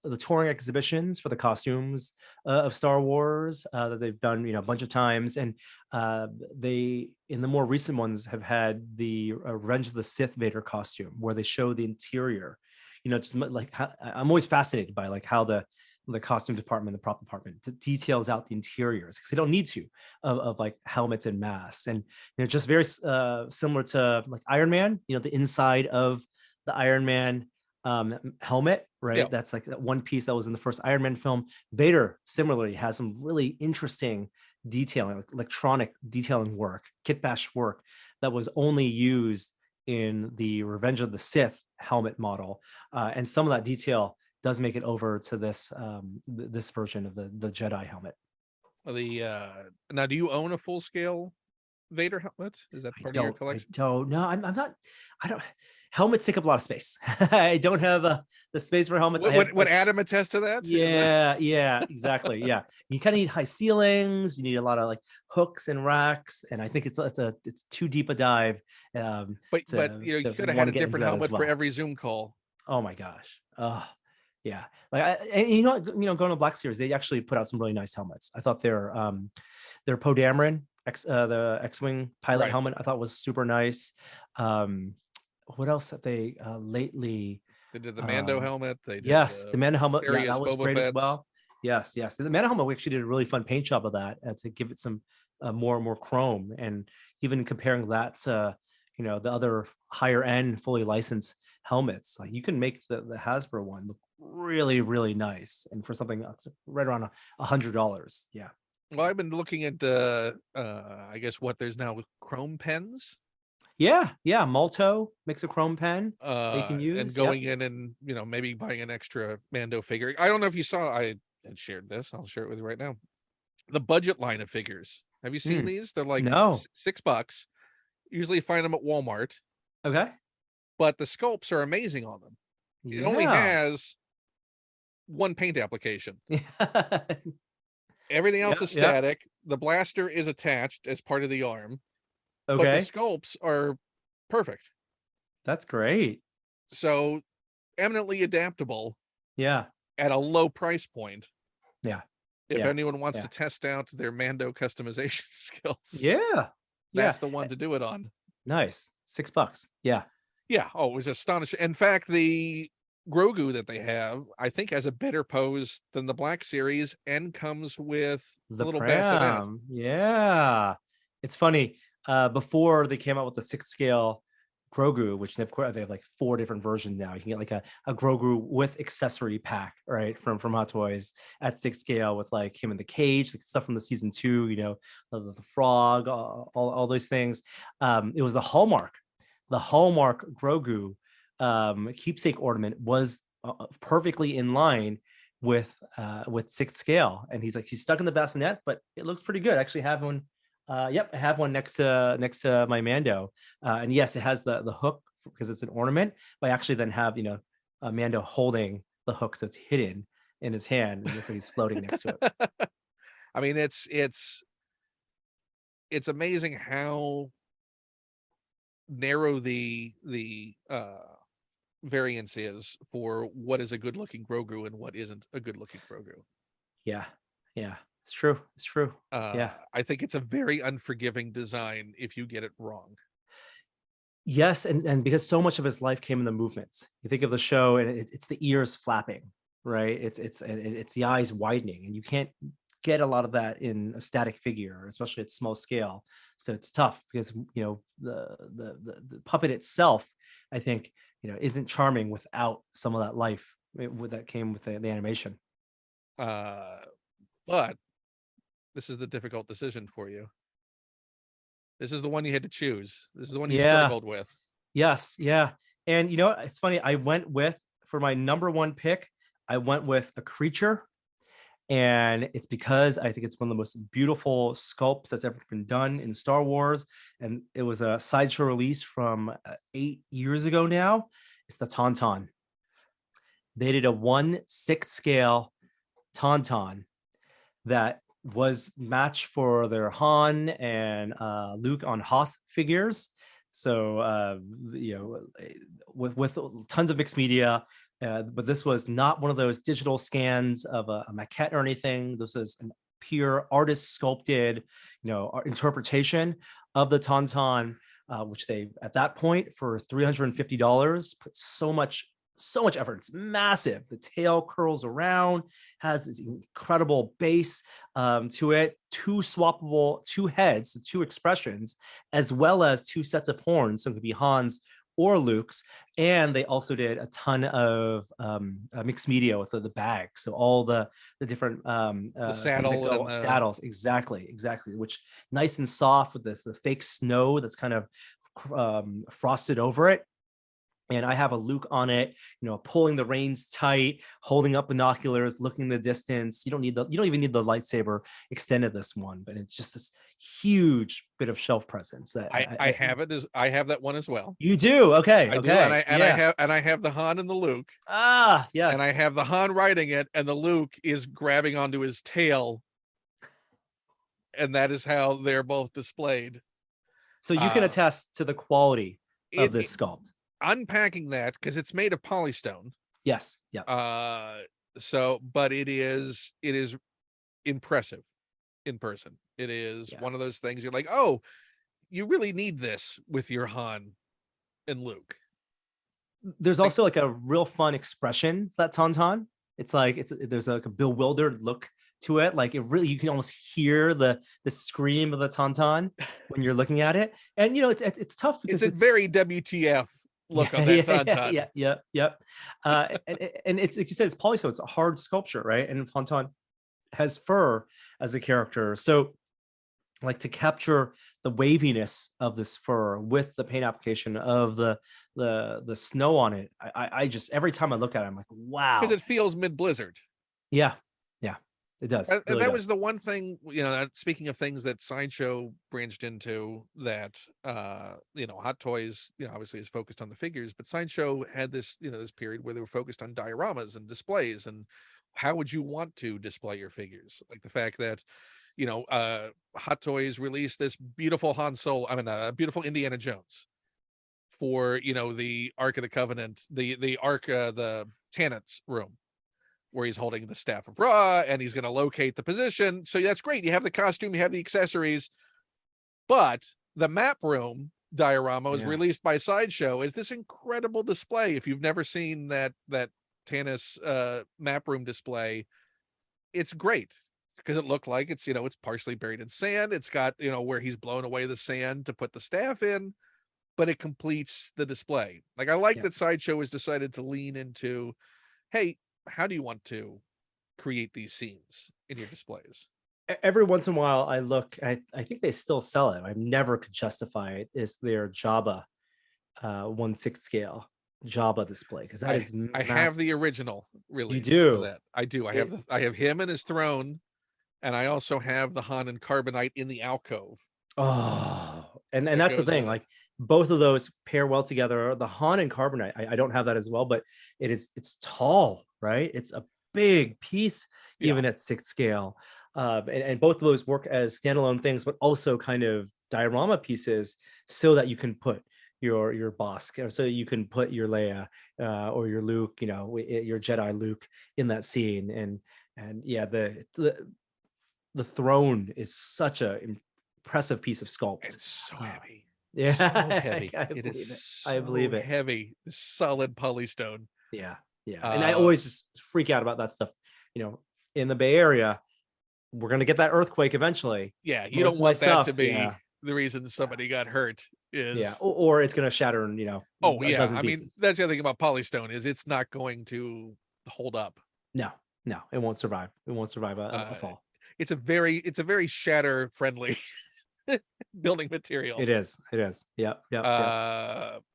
Speaker 2: the touring exhibitions for the costumes of Star Wars that they've done, a bunch of times, and they in the more recent ones have had the Revenge of the Sith Vader costume where they show the interior. Just like I'm always fascinated by like how the costume department, the prop department details out the interiors because they don't need to of like helmets and masks, and just very similar to like Iron Man. The inside of the Iron Man helmet, right?
Speaker 1: Yeah.
Speaker 2: That's like that one piece that was in the first Iron Man film. Vader similarly has some really interesting detailing, like electronic detailing work, kitbash work that was only used in the Revenge of the Sith helmet model, and some of that detail does make it over to this this version of the Jedi helmet.
Speaker 1: Now, do you own a full scale Vader helmet? Is that part of your
Speaker 2: I
Speaker 1: collection?
Speaker 2: don't. No, I'm not. I don't. Helmets take up a lot of space. I don't have the space for helmets. I have
Speaker 1: Would Adam attest to that?
Speaker 2: yeah, exactly. Yeah, you kind of need high ceilings. You need a lot of like hooks and racks, and I think it's too deep a dive.
Speaker 1: But you
Speaker 2: to
Speaker 1: could have
Speaker 2: want
Speaker 1: had
Speaker 2: to
Speaker 1: a
Speaker 2: get into
Speaker 1: different
Speaker 2: that as
Speaker 1: helmet for
Speaker 2: well.
Speaker 1: every Zoom call.
Speaker 2: Oh my gosh. Yeah. Like and going to Black Series, they actually put out some really nice helmets. I thought their Poe Dameron the X-wing pilot
Speaker 1: Right.
Speaker 2: helmet I thought was super nice. What else have they lately?
Speaker 1: They did the Mando helmet. They did
Speaker 2: Yes, the Mando helmet. Yeah,
Speaker 1: various
Speaker 2: that was
Speaker 1: Boba
Speaker 2: great as
Speaker 1: Fett's.
Speaker 2: well. Yes. The Mando helmet, we actually did a really fun paint job of that to give it some more and more chrome, and even comparing that to the other higher end fully licensed helmets. Like you can make the Hasbro one look really really nice, and for something that's right around $100. Yeah.
Speaker 1: Well, I've been looking at I guess what there's now with chrome pens.
Speaker 2: Yeah. Malto makes a chrome pen that you can
Speaker 1: And
Speaker 2: use. Yep.
Speaker 1: going in and maybe buying an extra Mando figure. I don't know if you saw, I had shared this. I'll share it with you right now. The budget line of figures. Have you seen these? They're like
Speaker 2: No.
Speaker 1: $6. Usually find them at Walmart,
Speaker 2: Okay.
Speaker 1: but the sculpts are amazing on them. It only
Speaker 2: Yeah.
Speaker 1: has one paint application.
Speaker 2: Yeah.
Speaker 1: Everything else is
Speaker 2: Yep.
Speaker 1: static. The blaster is attached as part of the arm, but the
Speaker 2: Okay.
Speaker 1: sculpts are perfect.
Speaker 2: That's great.
Speaker 1: So eminently adaptable
Speaker 2: Yeah.
Speaker 1: at a low price point.
Speaker 2: Yeah.
Speaker 1: If
Speaker 2: Yeah.
Speaker 1: anyone wants
Speaker 2: Yeah.
Speaker 1: to test out their Mando customization skills,
Speaker 2: Yeah.
Speaker 1: that's the one to do it on.
Speaker 2: Nice. $6. Yeah.
Speaker 1: Yeah. Oh, it was astonishing. In fact, the Grogu that they have, I think, has a better pose than the Black Series and comes with a
Speaker 2: The
Speaker 1: little bassinet.
Speaker 2: pram. Yeah. It's funny. Before they came out with the 6 scale Grogu, which of course they have like 4 different versions now. You can get like a Grogu with accessory pack, right? From Hot Toys at 6 scale with like him in the cage, like stuff from the season 2, the frog, all those things. It was the Hallmark. The Hallmark Grogu keepsake ornament was perfectly in line with 6 scale, and he's stuck in the bassinet, but it looks pretty good. I actually have one. Yep, I have one next to my Mando, and yes, it has the hook because it's an ornament. But I actually then have a Mando holding the hook, so it's hidden in his hand, and it looks like he's floating next to it.
Speaker 1: I mean, it's amazing how narrow the variance is for what is a good looking Grogu and what isn't a good looking Grogu.
Speaker 2: Yeah, it's true. Yeah.
Speaker 1: I think it's a very unforgiving design if you get it wrong.
Speaker 2: Yes, and because so much of his life came in the movements. You think of the show, and it's the ears flapping, right? It's the eyes widening, and you can't get a lot of that in a static figure, especially at small scale. So it's tough because the puppet itself, I think, isn't charming without some of that life that came with the animation.
Speaker 1: But this is the difficult decision for you. This is the one you had to choose. This is the one you struggled with.
Speaker 2: Yes, yeah. And it's funny. I went with, for my number 1 pick, I went with a creature, And it's because I think it's one of the most beautiful sculpts that's ever been done in Star Wars. And it was a sideshow release from 8 years ago now. It's the Tauntaun. They did a 1/6 scale Tauntaun that was matched for their Han and Luke on Hoth figures. So with tons of mixed media, but this was not one of those digital scans of a maquette or anything. This is a pure artist sculpted, interpretation of the Tauntaun, which they at that point for $350 put so much effort. It's massive. The tail curls around, has this incredible base to it, two heads, two expressions, as well as two sets of horns. So it could be Han's or Luke's. And they also did a ton of mixed media with the bag. So all the different
Speaker 1: The saddle and
Speaker 2: saddles, exactly, which nice and soft with the fake snow that's kind of frosted over it. And I have a Luke on it, pulling the reins tight, holding up binoculars, looking in the distance. You don't even need the lightsaber extended this one, but it's just this huge bit of shelf presence that
Speaker 1: I have that one as well.
Speaker 2: You do? Okay.
Speaker 1: I
Speaker 2: okay.
Speaker 1: do, and I have the Han and the Luke.
Speaker 2: Ah, yes.
Speaker 1: And I have the Han riding it, and the Luke is grabbing onto his tail. And that is how they're both displayed.
Speaker 2: So you can attest to the quality of this sculpt.
Speaker 1: Unpacking that, because it's made of polystone.
Speaker 2: Yes. Yeah.
Speaker 1: But it is impressive in person. It is one of those things you're like, oh, you really need this with your Han and Luke.
Speaker 2: There's also like a real fun expression to that Tauntaun. It's like there's like a bewildered look to it. Like you can almost hear the scream of the Tauntaun when you're looking at it. And it's tough because
Speaker 1: it's a very WTF look on that Tauntaun.
Speaker 2: Yep. And it's like you said, it's polystone. It's a hard sculpture, right? And Tauntaun has fur as a character, so like to capture the waviness of this fur with the paint application of the snow on it. I just every time I look at it, I'm like, wow,
Speaker 1: because it feels mid-blizzard.
Speaker 2: Yeah, it does.
Speaker 1: And really that was the one thing, speaking of things that Sideshow branched into, that Hot Toys, obviously is focused on the figures, but Sideshow had this, this period where they were focused on dioramas and displays, and how would you want to display your figures? Like the fact that, Hot Toys released this beautiful beautiful Indiana Jones for, the Ark of the Covenant, the Ark, the Tanith's room, where he's holding the Staff of Ra and he's going to locate the position. So that's great. You have the costume, you have the accessories, but the map room diorama was released by Sideshow as this incredible display. If you've never seen that Tanith's map room display, it's great because it looked like it's, it's partially buried in sand. It's got, where he's blown away the sand to put the staff in, but it completes the display. Like I like that Sideshow has decided to lean into, hey, how do you want to create these scenes in your displays?
Speaker 2: Every once in a while I look, I think they still sell it. I never could justify it. Is their Jabba 1/6 scale Jabba display, because that is massive.
Speaker 1: I have the original release.
Speaker 2: You do?
Speaker 1: Of that. I do. I have him and his throne, and I also have the Han and Carbonite in the alcove.
Speaker 2: Oh, and that's the thing. Like both of those pair well together. The Han and Carbonite, I don't have that as well, but it's tall, right? It's a big piece, even at 6 scale. And both of those work as standalone things, but also kind of diorama pieces, so that you can put your Bosk, so you can put your Leia or your Luke, your Jedi Luke in that scene. And the throne is such a impressive piece of sculpt.
Speaker 1: It's so heavy.
Speaker 2: Yeah,
Speaker 1: so heavy.
Speaker 2: I believe it.
Speaker 1: Heavy, solid polystone.
Speaker 2: Yeah. And I always just freak out about that stuff. In the Bay Area, we're gonna get that earthquake eventually.
Speaker 1: Yeah, you don't want that to be the reason somebody got hurt.
Speaker 2: Or it's gonna shatter and
Speaker 1: I mean, that's the other thing about polystone, is it's not going to hold up.
Speaker 2: No, it won't survive. It won't survive a fall.
Speaker 1: It's a very shatter friendly building material.
Speaker 2: It is. Yeah.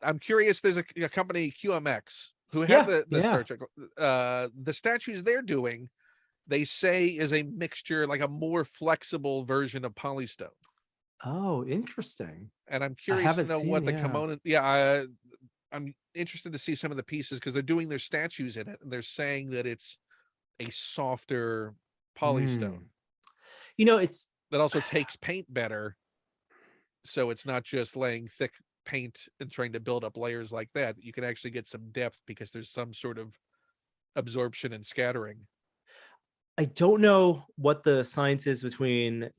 Speaker 1: I'm curious, there's a company, QMX, who have the search. The statues they're doing they say is a mixture, like a more flexible version of polystone.
Speaker 2: Oh, interesting.
Speaker 1: And I'm
Speaker 2: I
Speaker 1: curious to
Speaker 2: haven't
Speaker 1: know
Speaker 2: seen,
Speaker 1: what the
Speaker 2: yeah.
Speaker 1: kimono. Yeah, I'm interested to see some of the pieces because they're doing their statues in it, and they're saying that it's a softer polystone
Speaker 2: Mm. You know, it's
Speaker 1: that also takes paint better. So it's not just laying thick paint and trying to build up layers like that. You can actually get some depth because there's some sort of absorption and scattering.
Speaker 2: I don't know what the science is between,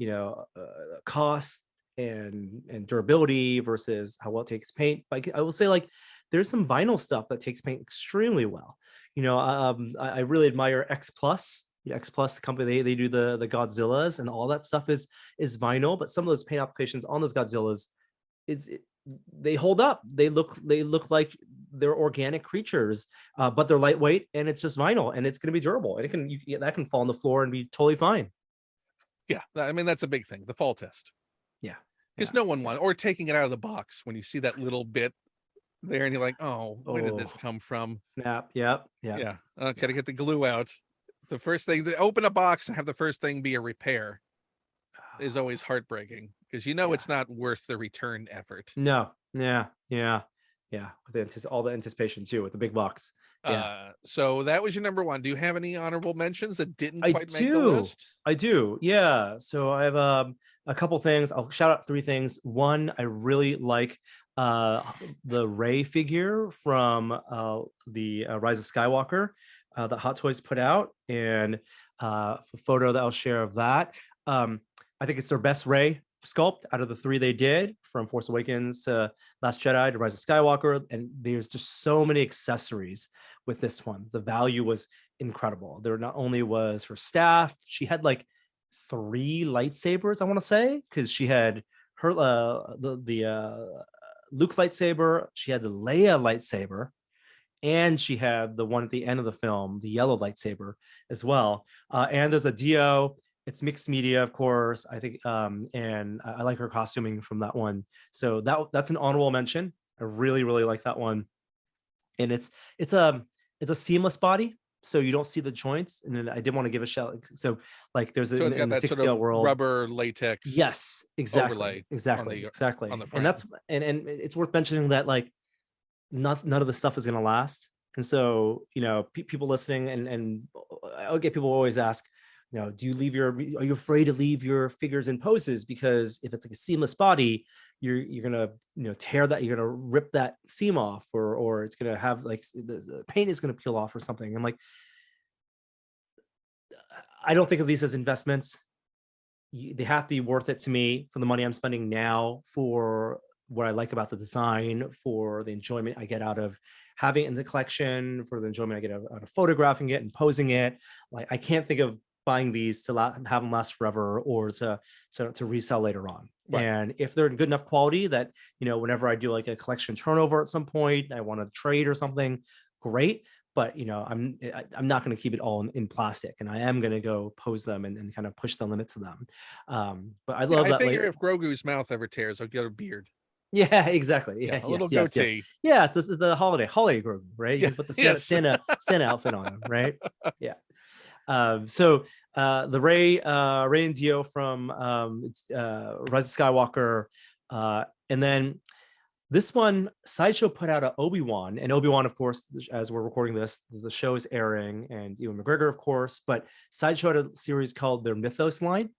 Speaker 2: cost and durability versus how well it takes paint. But I will say, like, there's some vinyl stuff that takes paint extremely well. I really admire X Plus. X Plus company, they do the Godzillas, and all that stuff is vinyl. But some of those paint applications on those Godzillas is they hold up. They look like they're organic creatures, but they're lightweight and it's just vinyl and it's going to be durable and that can fall on the floor and be totally fine.
Speaker 1: Yeah, I mean that's a big thing, the fall test,
Speaker 2: Yeah,
Speaker 1: because
Speaker 2: yeah.
Speaker 1: no one wants, or taking it out of the box when you see that little bit there and you're like, oh, where did this
Speaker 2: Oh,
Speaker 1: come from?
Speaker 2: snap. Yep, yep,
Speaker 1: Yeah, okay, to
Speaker 2: yeah.
Speaker 1: get the glue out. It's the first thing. They open a box and have the first thing be a repair is always heartbreaking because
Speaker 2: Yeah.
Speaker 1: it's not worth the return effort.
Speaker 2: No. Yeah. Yeah. Yeah. With all the anticipation too, with the big box. Yeah.
Speaker 1: So that was your number one. Do you have any honorable mentions that didn't
Speaker 2: I
Speaker 1: quite make the
Speaker 2: do.
Speaker 1: list?
Speaker 2: I do. Yeah. So I have a couple things. I'll shout out three things. One, I really like uh the Rey figure from the Rise of Skywalker that Hot Toys put out, and a photo that I'll share of that. Um, I think it's their best Rey sculpt out of the three they did, from Force Awakens to Last Jedi to Rise of Skywalker, and there's just so many accessories with this one. The value was incredible. There not only was her staff, she had like three lightsabers, I want to say, because she had her the Luke lightsaber, she had the Leia lightsaber, and she had the one at the end of the film, the yellow lightsaber as well. And there's a Dio. It's mixed media, of course. I think, and I like her costuming from that one. So that's an honorable mention. I really, really like that one. And it's a it's a seamless body, so you don't see the joints. And then I did want to give a shout. So like there's
Speaker 1: So
Speaker 2: in,
Speaker 1: it's got
Speaker 2: in the
Speaker 1: that
Speaker 2: six
Speaker 1: sort of
Speaker 2: scale world.
Speaker 1: rubber latex
Speaker 2: Yes, exactly,
Speaker 1: overlay
Speaker 2: exactly,
Speaker 1: on
Speaker 2: exactly.
Speaker 1: the
Speaker 2: And
Speaker 1: frame.
Speaker 2: that's and it's worth mentioning that, like, none of the stuff is going to last. And so, people listening, and I'll get people always ask, do you leave are you afraid to leave your figures in poses? Because if it's like a seamless body, you're gonna tear that, you're gonna rip that seam off, or it's gonna have like the paint is gonna peel off or something. I'm like, I don't think of these as investments. They have to be worth it to me for the money I'm spending now, for what I like about the design, for the enjoyment I get out of having it in the collection, for the enjoyment I get out of photographing it and posing it. Like, I can't think of buying these to have them last forever, or to resell later on.
Speaker 1: Right.
Speaker 2: And if they're in good enough quality that, whenever I do like a collection turnover at some point, I want to trade or something, great. But I'm not going to keep it all in plastic, and I am going to go pose them and kind of push the limits of them. But I
Speaker 1: Yeah,
Speaker 2: love
Speaker 1: I
Speaker 2: that.
Speaker 1: figure
Speaker 2: Like,
Speaker 1: if Grogu's mouth ever tears, I'll get a beard.
Speaker 2: yeah, exactly.
Speaker 1: Yeah,
Speaker 2: Yeah,
Speaker 1: a little
Speaker 2: yes, yes, yes,
Speaker 1: goatee.
Speaker 2: yes. This is the holiday Grogu, right? You
Speaker 1: Yeah,
Speaker 2: can put the
Speaker 1: yes.
Speaker 2: Santa outfit on him, right? Yeah. So the Ray and Dio from Rise of Skywalker, and then this one, Sideshow put out a Obi-Wan, and Obi-Wan, of course, as we're recording this, the show is airing, and Ewan McGregor, of course, but Sideshow had a series called their Mythos line,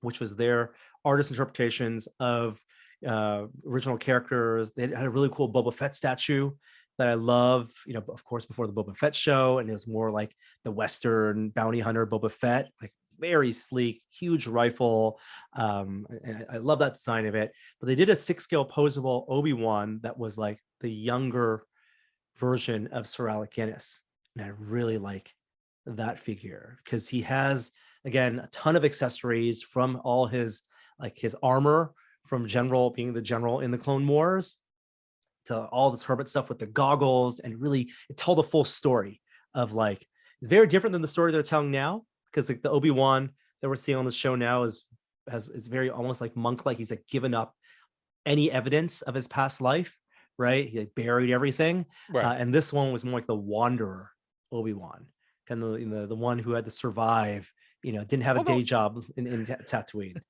Speaker 2: which was their artist interpretations of original characters. They had a really cool Boba Fett statue that I love, of course, before the Boba Fett show. And it was more like the Western bounty hunter Boba Fett, like very sleek, huge rifle. And I love that design of it. But they did a 6-scale posable Obi-Wan that was like the younger version of Sir Alec Guinness. And I really like that figure because he has, again, a ton of accessories from all his, like his armor from being the general in the Clone Wars, to all this Herbert stuff with the goggles, and really it told a full story of, like, it's very different than the story they're telling now, because like the Obi-Wan that we're seeing on the show now is very almost like monk, like he's like given up any evidence of his past life, right? He like buried everything.
Speaker 1: Right.
Speaker 2: And this one was more like the wanderer Obi-Wan. kind of the one who had to survive, didn't have a
Speaker 1: Although
Speaker 2: day job in Tatooine.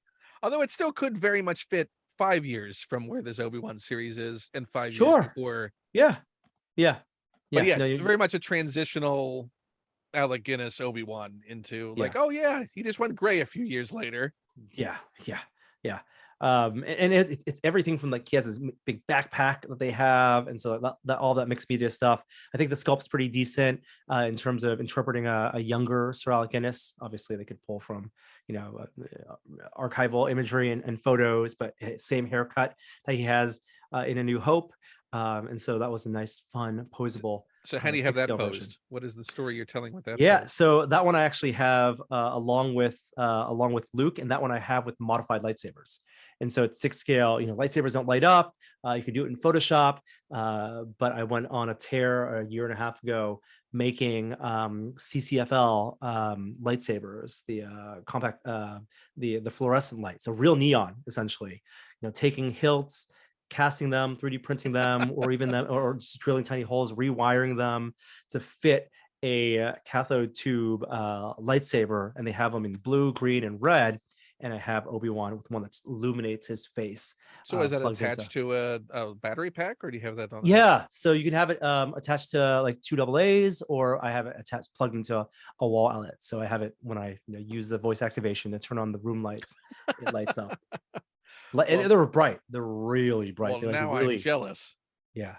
Speaker 1: although it still could very much fit 5 years from where this Obi-Wan series is and 5 years
Speaker 2: Sure.
Speaker 1: before.
Speaker 2: Yeah. Yeah.
Speaker 1: But
Speaker 2: Yeah. No,
Speaker 1: yes, very much a transitional Alec Guinness Obi-Wan into
Speaker 2: yeah.
Speaker 1: like, oh yeah, he just went gray a few years later.
Speaker 2: Yeah, yeah, yeah. And it's everything from like he has this big backpack that they have, and so that all that mixed media stuff. I think the sculpt's pretty decent in terms of interpreting a younger Sir Alec Guinness. Obviously, they could pull from archival imagery and photos, but same haircut that he has in A New Hope. And so that was a nice, fun, posable.
Speaker 1: So how do you have that posed?
Speaker 2: Version.
Speaker 1: What is the story you're telling with that?
Speaker 2: Yeah,
Speaker 1: pose?
Speaker 2: so that one I actually have along with Luke, and that one I have with modified lightsabers. And so it's 6 scale. Lightsabers don't light up. You can do it in Photoshop, but I went on a tear a year and a half ago making CCFL lightsabers, the compact, the fluorescent light, so real neon essentially. Taking hilts, casting them, 3D printing them, or even them, or just drilling tiny holes, rewiring them to fit a cathode tube lightsaber, and they have them in blue, green, and red. And I have Obi-Wan with one that illuminates his face.
Speaker 1: So is that attached to a battery pack, or do you have that on?
Speaker 2: Yeah, so you can have it attached to like 2 AA's, or I have it attached, plugged into a wall outlet. So I have it when I use the voice activation to turn on the room lights, it lights up. And they're bright. They're really bright.
Speaker 1: Well, now I'm jealous.
Speaker 2: Yeah.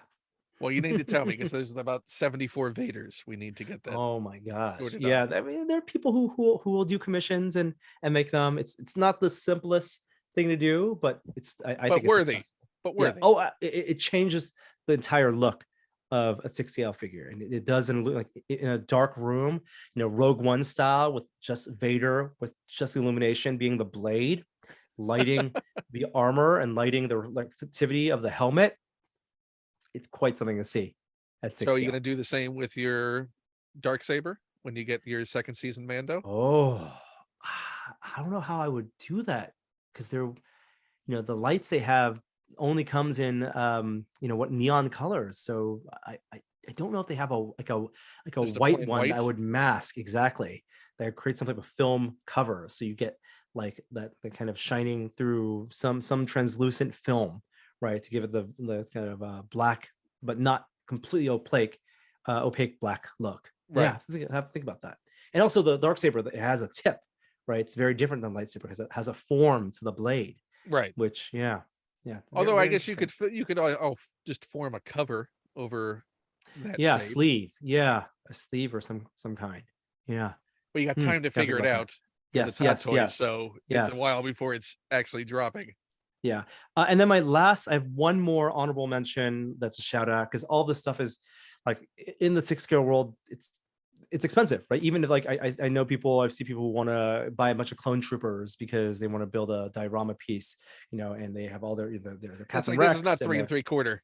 Speaker 1: Well, you need to tell me, because there's about 74 Vaders. We need to get that.
Speaker 2: Oh my gosh. Yeah. I mean, there are people who will do commissions and make them. It's not the simplest thing to do, but I think
Speaker 1: worthy.
Speaker 2: It's
Speaker 1: but worthy.
Speaker 2: Yeah. Oh, it changes the entire look of a 6 scale figure, and it does in like in a dark room, Rogue One style, with just Vader with just illumination being the blade, lighting the armor and lighting the reflectivity of the helmet. It's quite something to see at 6
Speaker 1: So are
Speaker 2: scale.
Speaker 1: you going to do the same with your Darksaber when you get your second season Mando?
Speaker 2: Oh, I don't know how I would do that, because they're, the lights they have only comes in, what neon colors. So I don't know if they have a white one that would mask exactly. That create some type of film cover, so you get like that kind of shining through some translucent film, right, to give it the kind of black but not completely opaque black look.
Speaker 1: Right.
Speaker 2: Yeah, have to think about that. And also the Darksaber, it has a tip, right? It's very different than lightsaber because it has a form to the blade,
Speaker 1: right?
Speaker 2: Which yeah.
Speaker 1: Although very I guess you could just form a cover over that.
Speaker 2: Yeah,
Speaker 1: shape.
Speaker 2: Sleeve. Yeah, a sleeve or some kind. Yeah.
Speaker 1: But you got time to figure it out.
Speaker 2: Yes,
Speaker 1: So it's a while before it's actually dropping.
Speaker 2: Yeah. And then my last, I have one more honorable mention that's a shout out, because all this stuff is like in the 6 scale world, it's expensive, right? Even if like I know people, I've seen people who want to buy a bunch of clone troopers because they want to build a diorama piece, and they have all their
Speaker 1: Captain Rex. This is not 3 3/4.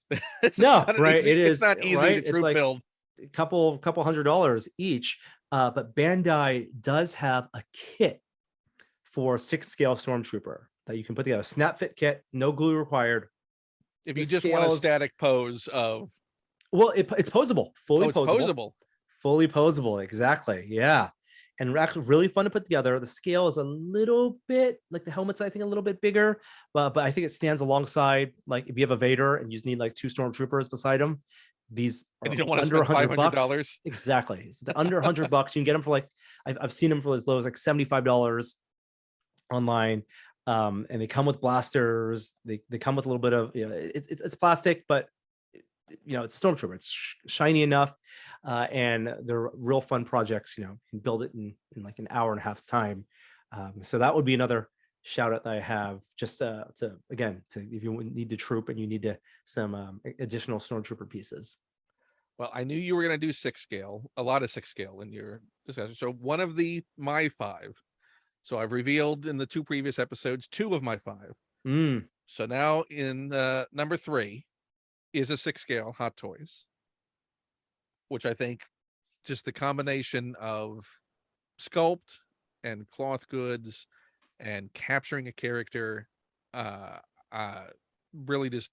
Speaker 2: No, right?
Speaker 1: It's not easy to troop build.
Speaker 2: A couple $100 each. But Bandai does have a kit for 6 scale stormtrooper that you can put together. Snap fit kit, no glue required.
Speaker 1: If you just want a static pose of,
Speaker 2: well, it's posable, fully posable. Fully posable, exactly. Yeah. And actually really fun to put together. The scale is a little bit like the helmet's, I think, a little bit bigger, but I think it stands alongside, like if you have a Vader and you just need like 2 stormtroopers beside him, these are
Speaker 1: you don't want
Speaker 2: under
Speaker 1: to spend
Speaker 2: $100. Exactly. It's under $100. You can get them for like, I've seen them for as low as like $75 online. And they come with blasters. They come with a little bit of, it's plastic, but it's a stormtrooper. It's shiny enough, and they're real fun projects. You can build it in like an hour and a half's time. So that would be another shout out that I have, just to if you need to troop and you need some additional stormtrooper pieces.
Speaker 1: Well, I knew you were going to do 6 scale, a lot of 6 scale in your discussion. So one of my 5. So I've revealed in the 2 previous episodes 2 of my 5. So now in number 3 is a 6 scale Hot Toys, which I think just the combination of sculpt and cloth goods and capturing a character really just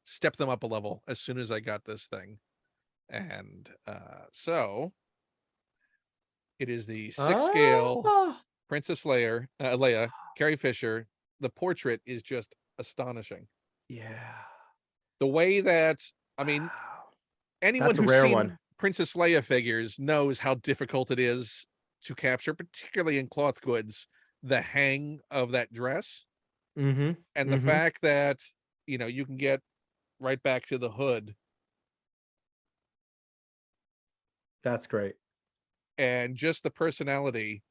Speaker 1: stepped them up a level as soon as I got this thing. And so It is the 6 scale
Speaker 2: Oh,
Speaker 1: Princess Leia, Carrie Fisher. The portrait is just astonishing.
Speaker 2: yeah.
Speaker 1: The way that, I mean,
Speaker 2: Wow.
Speaker 1: anyone
Speaker 2: That's a
Speaker 1: who's
Speaker 2: rare one.
Speaker 1: seen Princess Leia figures knows how difficult it is to capture, particularly in cloth goods, the hang of that dress,
Speaker 2: Mhm.
Speaker 1: and the
Speaker 2: Mhm.
Speaker 1: fact that, you can get right back to the hood,
Speaker 2: That's great.
Speaker 1: and just the personality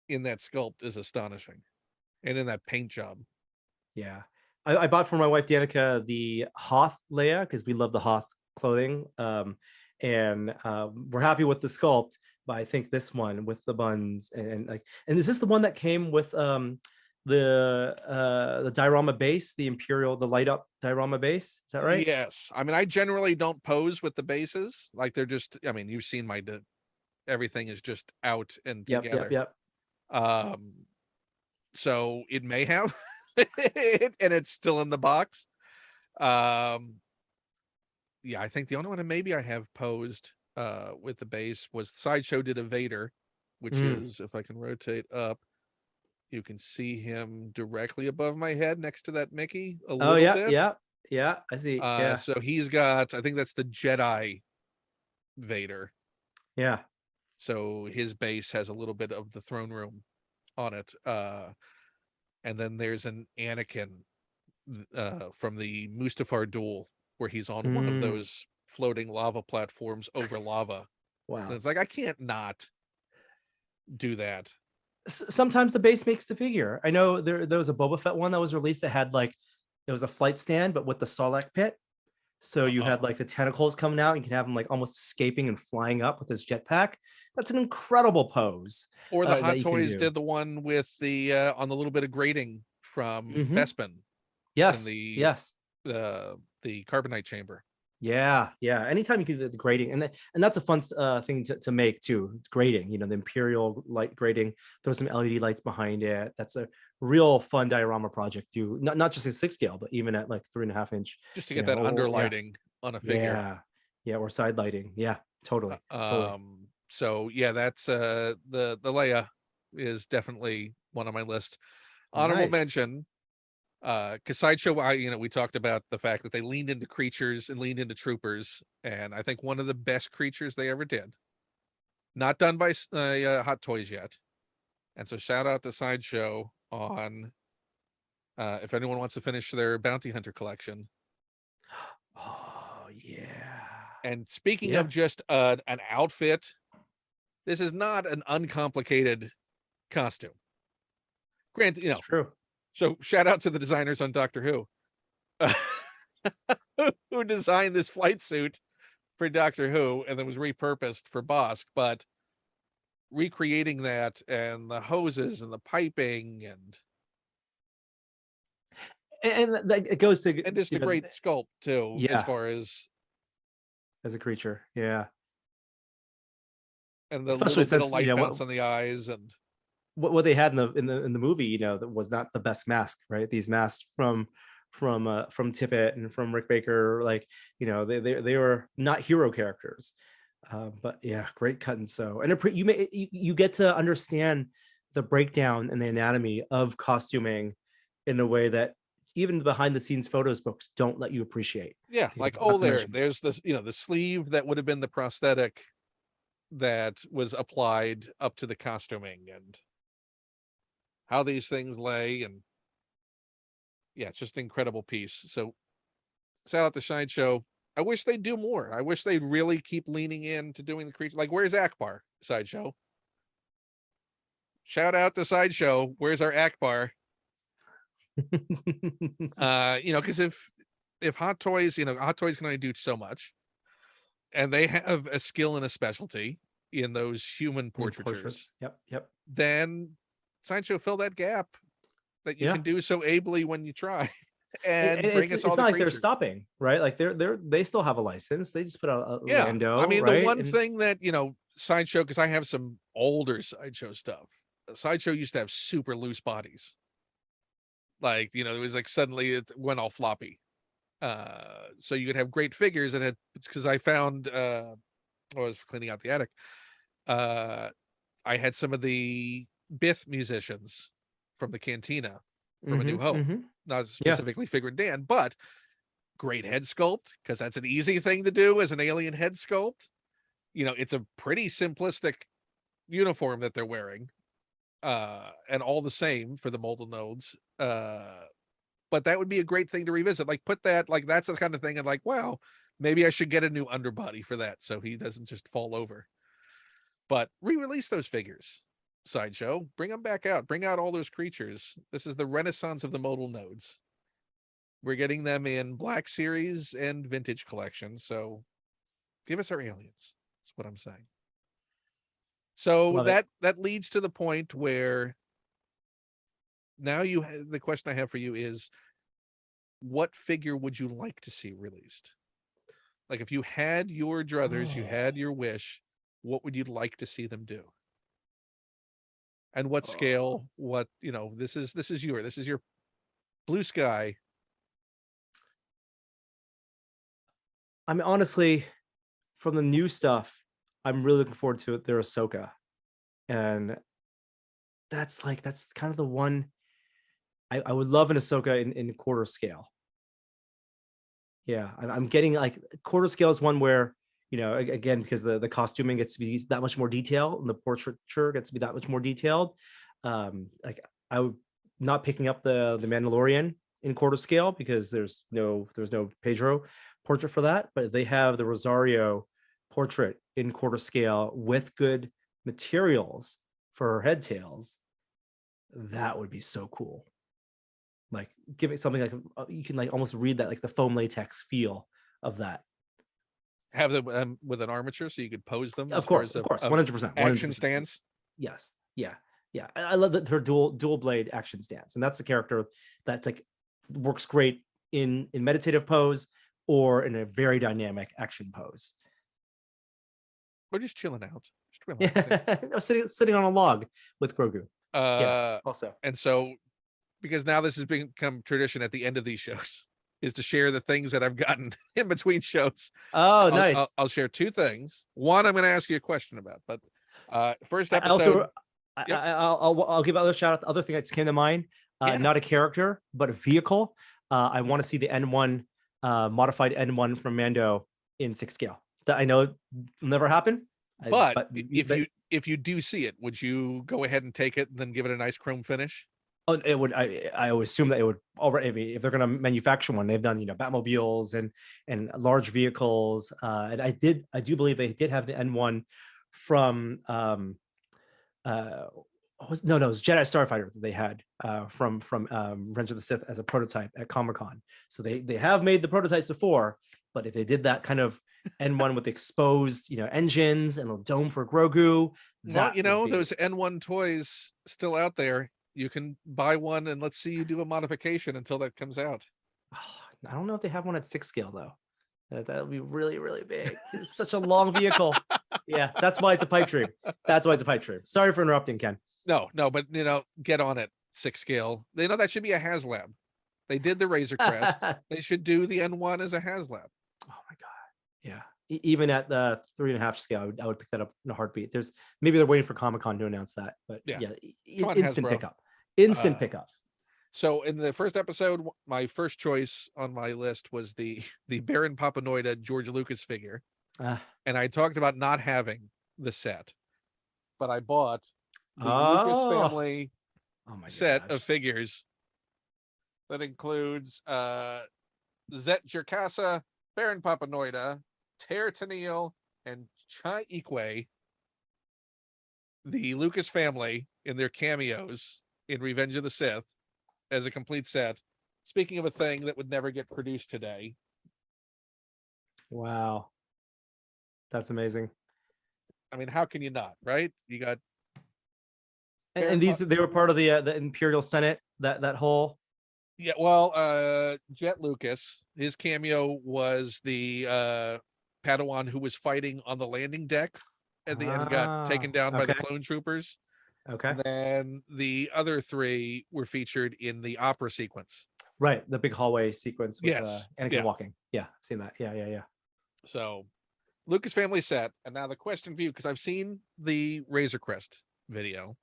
Speaker 1: in that sculpt is astonishing, and in that paint job.
Speaker 2: Yeah. I bought for my wife Danica the Hoth Leia because we love the Hoth clothing. And we're happy with the sculpt, but I think this one with the buns and like, and is this the one that came with the diorama base, the Imperial, the light up diorama base? Is that right?
Speaker 1: Yes. I mean, I generally don't pose with the bases. Like, they're just, I mean, you've seen everything is just out and
Speaker 2: Yep, yep,
Speaker 1: together.
Speaker 2: yep.
Speaker 1: Um, so it may have and it's still in the box. Um, yeah, I think the only one that maybe I have posed with the base was Sideshow did a Vader, which
Speaker 2: Mm.
Speaker 1: is, if I can rotate up, you can see him directly above my head next to that Mickey a
Speaker 2: Oh
Speaker 1: little
Speaker 2: yeah,
Speaker 1: bit.
Speaker 2: yeah, yeah. I see. Yeah,
Speaker 1: So he's got, I think that's the Jedi Vader.
Speaker 2: yeah.
Speaker 1: So his base has a little bit of the throne room on it. And then there's an Anakin from the Mustafar duel, where he's on one of
Speaker 2: Mm.
Speaker 1: those floating lava platforms over lava. And
Speaker 2: Wow.
Speaker 1: it's like, I can't not do that.
Speaker 2: Sometimes the base makes the figure. I know there was a Boba Fett one that was released that had like it was a flight stand, but with the Sarlacc pit. So you had
Speaker 1: Uh-oh.
Speaker 2: like the tentacles coming out. You can have him like almost escaping and flying up with his jetpack. That's an incredible pose
Speaker 1: Or the
Speaker 2: that
Speaker 1: Hot
Speaker 2: you can
Speaker 1: Toys
Speaker 2: do.
Speaker 1: did the one with the on the little bit of grating from
Speaker 2: Hmm.
Speaker 1: Bespin in
Speaker 2: Yes, yes.
Speaker 1: the carbonite chamber.
Speaker 2: Yeah, yeah. Anytime you can do the grading, and that's a fun thing to make too. It's grading, the Imperial light grading. Throw some LED lights behind it. That's a real fun diorama project. Do not just at 6 scale, but even at like 3.5 inch.
Speaker 1: Just to get that
Speaker 2: Yeah,
Speaker 1: underlighting on a figure.
Speaker 2: yeah, yeah. Or side lighting. Yeah, totally, totally.
Speaker 1: So yeah, that's the Leia is definitely one on my list. Honorable
Speaker 2: Nice.
Speaker 1: mention, because Sideshow, we talked about the fact that they leaned into creatures and leaned into troopers, and I think one of the best creatures they ever did, not done by Hot Toys yet. And so shout out to Sideshow on if anyone wants to finish their Bounty Hunter collection.
Speaker 2: Oh yeah,
Speaker 1: And speaking
Speaker 2: yeah.
Speaker 1: of just an outfit, this is not an uncomplicated costume. Granted,
Speaker 2: It's true.
Speaker 1: so shout out to the designers on Doctor Who, who designed this flight suit for Doctor Who and then was repurposed for Bosk, but recreating that and the hoses and the piping
Speaker 2: And that it goes to
Speaker 1: and just a great sculpt too, as
Speaker 2: yeah,
Speaker 1: far as,
Speaker 2: as a creature. Yeah,
Speaker 1: and the
Speaker 2: especially
Speaker 1: little bit of
Speaker 2: since
Speaker 1: light bounce on the eyes and
Speaker 2: what they had in the movie, that was not the best mask, right? These masks from Tippett and from Rick Baker, like they were not hero characters. But yeah, great cut and sew, and you get to understand the breakdown and the anatomy of costuming in a way that even the behind the scenes photos books don't let you appreciate.
Speaker 1: yeah,
Speaker 2: Because
Speaker 1: like, oh,
Speaker 2: not to mention,
Speaker 1: there's this, the sleeve that would have been the prosthetic that was applied up to the costuming, and how these things lay, and yeah, it's just an incredible piece. So shout out to Shine Show. I wish they'd do more. I wish they'd really keep leaning into doing the creature. Like, where's Akbar? Sideshow. Shout out to Sideshow. Where's our Akbar? Because if Hot Toys, Hot Toys can only do so much, and they have a skill and a specialty in those human
Speaker 2: in
Speaker 1: portraitures,
Speaker 2: portraits. Yep, yep.
Speaker 1: then Sideshow fill that gap that you
Speaker 2: Yeah.
Speaker 1: can do so ably when you try,
Speaker 2: And
Speaker 1: and bring us all
Speaker 2: it's
Speaker 1: the
Speaker 2: not like they're
Speaker 1: creatures.
Speaker 2: stopping, right? Like they still have a license. They just put out a
Speaker 1: Yeah, I
Speaker 2: Lando,
Speaker 1: mean, the
Speaker 2: right?
Speaker 1: one
Speaker 2: And
Speaker 1: thing that, Sideshow, because I have some older Sideshow stuff. Sideshow used to have super loose bodies. Like, it was like suddenly it went all floppy. So you could have great figures, and it's because I found I was cleaning out the attic. Uh, I had some of the Bith musicians from the Cantina from A New Hope, not
Speaker 2: Yeah.
Speaker 1: specifically Figured Dan, but great head sculpt because that's an easy thing to do as an alien head sculpt. It's a pretty simplistic uniform that they're wearing, and all the same for the modal nodes. But that would be a great thing to revisit. Like put that, like that's the kind of thing. And like, wow, maybe I should get a new underbody for that so he doesn't just fall over. But re-release those figures. Sideshow, bring them back out. Bring out all those creatures. This is the renaissance of the modal nodes. We're getting them in Black Series and Vintage collections. So give us our aliens. That's what I'm saying. So
Speaker 2: Love it.
Speaker 1: that leads to the point where now the question I have for you is, what figure would you like to see released? Like if you had your druthers, you had your wish, what would you like to see them do? And what scale? What this is your blue sky.
Speaker 2: I mean, honestly, from the new stuff, I'm really looking forward to their Ahsoka, and that's kind of the one I would love an Ahsoka in quarter scale. Yeah, I'm getting like quarter scale is one where again, because the costuming gets to be that much more detailed and the portraiture gets to be that much more detailed. Like I would not picking up the Mandalorian in quarter scale because there's no Pedro portrait for that, but they have the Rosario portrait in quarter scale with good materials for her head tails. That would be so cool. Like give it something like you can like almost read that like the foam latex feel of that.
Speaker 1: Have them with an armature so you could pose them.
Speaker 2: Of course, 100%.
Speaker 1: Action stance.
Speaker 2: Yes, yeah. I love that her dual blade action stance, and that's the character that's like works great in meditative pose or in a very dynamic action pose.
Speaker 1: We're just chilling out, just
Speaker 2: relaxing. Yeah, sitting on a log with Grogu. Also,
Speaker 1: and so because now this has become tradition at the end of these shows is to share the things that I've gotten in between shows.
Speaker 2: Oh, nice.
Speaker 1: I'll share two things. One, I'm going to ask you a question about, but first episode.
Speaker 2: I'll give other shout out. The other thing that just came to mind, not a character, but a vehicle. I want to see the N1 modified N1 from Mando in 6 scale. That I know will never happen.
Speaker 1: But if you do see it, would you go ahead and take it and then give it a nice chrome finish?
Speaker 2: Oh, it would. I would assume that it would already. If they're going to manufacture one, they've done Batmobiles and large vehicles. And I do believe they did have the N1 from it was Jedi Starfighter that they had from Revenge of the Sith as a prototype at Comic-Con. So they have made the prototypes before, but if they did that kind of N1 with exposed engines and a dome for Grogu,
Speaker 1: those N1 toys still out there. You can buy one and let's see you do a modification until that comes out.
Speaker 2: I don't know if they have one at 6 scale though. That would be really, really big. It's such a long vehicle. Yeah, that's why it's a pipe dream. Sorry for interrupting, Ken.
Speaker 1: No, but get on it. 6 scale. That should be a HasLab. They did the Razor Crest. They should do the N1 as a HasLab.
Speaker 2: Oh my god. Yeah. Even at the 3.5 scale, I would pick that up in a heartbeat. Maybe they're waiting for Comic-Con to announce that, but instant pickup. Instant pickup.
Speaker 1: So in the first episode, my first choice on my list was the Baron Papanoida George Lucas figure. And I talked about not having the set, but I bought the Lucas family set of figures that includes Zet Jerkasa, Baron Papanoida, Ter Tennille, and Chai Ikwe, the Lucas family in their cameos in Revenge of the Sith as a complete set. Speaking of a thing that would never get produced today.
Speaker 2: Wow. That's amazing.
Speaker 1: I mean, how can you not, right? You got
Speaker 2: and they were part of the Imperial Senate, that whole.
Speaker 1: Yeah, well, Jet Lucas, his cameo was the Padawan who was fighting on the landing deck at the end, got taken down by the clone troopers.
Speaker 2: Okay.
Speaker 1: And then the other 3 were featured in the opera sequence.
Speaker 2: Right, the big hallway sequence with Anakin walking. Yeah, seen that. Yeah.
Speaker 1: So Lucas family set. And now the question for you, because I've seen the Razor Crest video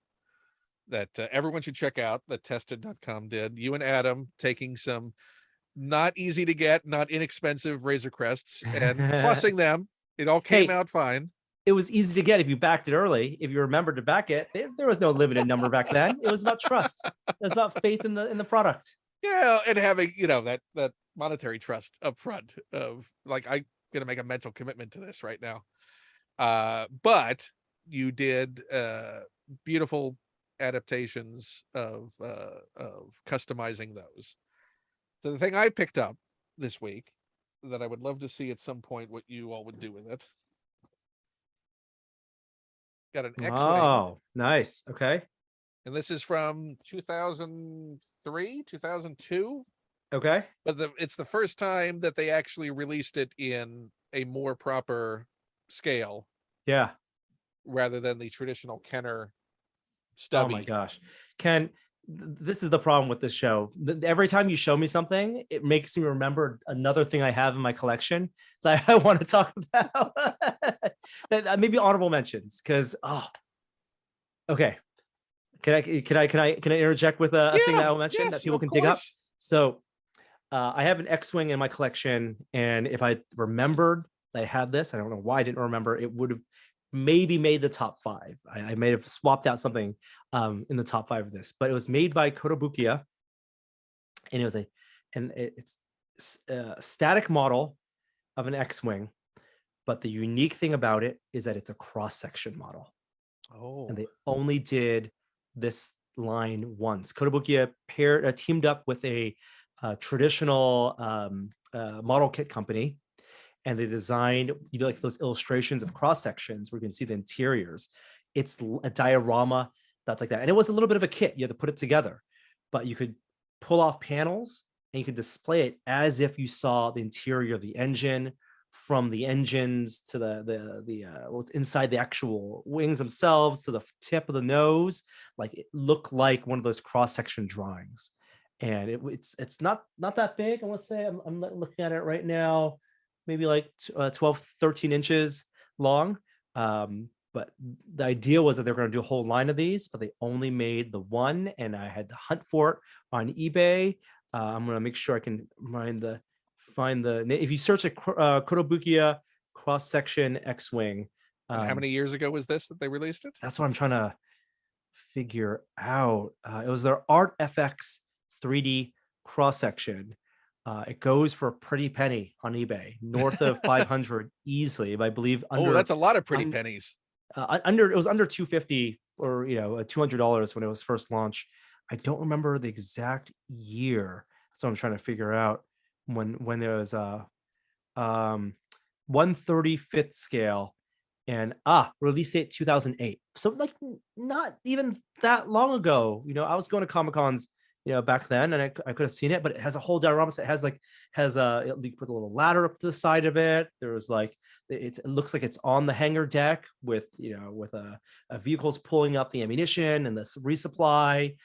Speaker 1: that everyone should check out, that tested.com did. You and Adam taking some not easy to get, not inexpensive Razor Crests and plussing them. It all came
Speaker 2: Hey,
Speaker 1: out fine.
Speaker 2: it was easy to get if you backed it early. If you remembered to back it, there was no limited number back then. It was about trust. It was about faith in the product.
Speaker 1: Yeah, and having, that monetary trust up front of like, I'm gonna make a mental commitment to this right now. But you did beautiful adaptations of customizing those. So the thing I picked up this week that I would love to see at some point what you all would do with it. Got an X-Wing,
Speaker 2: Oh, nice. Okay.
Speaker 1: and this is from 2003, 2002.
Speaker 2: Okay.
Speaker 1: But it's the first time that they actually released it in a more proper scale
Speaker 2: Yeah.
Speaker 1: rather than the traditional Kenner
Speaker 2: Oh my
Speaker 1: stubby.
Speaker 2: gosh. Ken, this is the problem with this show. Every time you show me something, it makes me remember another thing I have in my collection that I want to talk about. That maybe honorable mentions, because okay. Can I interject with a thing that
Speaker 1: Yeah,
Speaker 2: I'll mention
Speaker 1: yes,
Speaker 2: that people
Speaker 1: of
Speaker 2: can dig up?
Speaker 1: course.
Speaker 2: So I have an X-Wing in my collection, and if I remembered that I had this, I don't know why I didn't remember, it would have maybe made the top 5. I may have swapped out something in the top 5 of this, but it was made by Kotobukiya, and it's a static model of an X-Wing, but the unique thing about it is that it's a cross-section model.
Speaker 1: Oh,
Speaker 2: And they only did this line once. Kotobukiya teamed up with a traditional model kit company, and they designed, like those illustrations of cross sections where you can see the interiors. It's a diorama that's like that, and it was a little bit of a kit. You had to put it together, but you could pull off panels and you could display it as if you saw the interior of the engine, from the engines to what's inside the actual wings themselves to the tip of the nose. Like, it looked like one of those cross section drawings, and it's not that big. I want to say I'm looking at it right now, maybe like 12, 13 inches long. But the idea was that they're going to do a whole line of these, but they only made the one, and I had to hunt for it on eBay. I'm going to make sure I can find the if you search a Kotobukiya cross section X-Wing.
Speaker 1: and how many years ago was this that they released it?
Speaker 2: That's what I'm trying to figure out. It was their Art FX 3D cross section. It goes for a pretty penny on eBay, north of 500 easily. I believe under.
Speaker 1: Oh, that's a lot of pretty pennies.
Speaker 2: It was under 250 or $200 when it was first launched. I don't remember the exact year, so I'm trying to figure out when there was a 1/35th scale, and release date 2008. So like not even that long ago. I was going to Comic-Cons back then, and I could have seen it, but it has a whole diorama. It has you put a little ladder up to the side of it. There was it looks like it's on the hangar deck with a vehicles pulling up the ammunition and the resupply,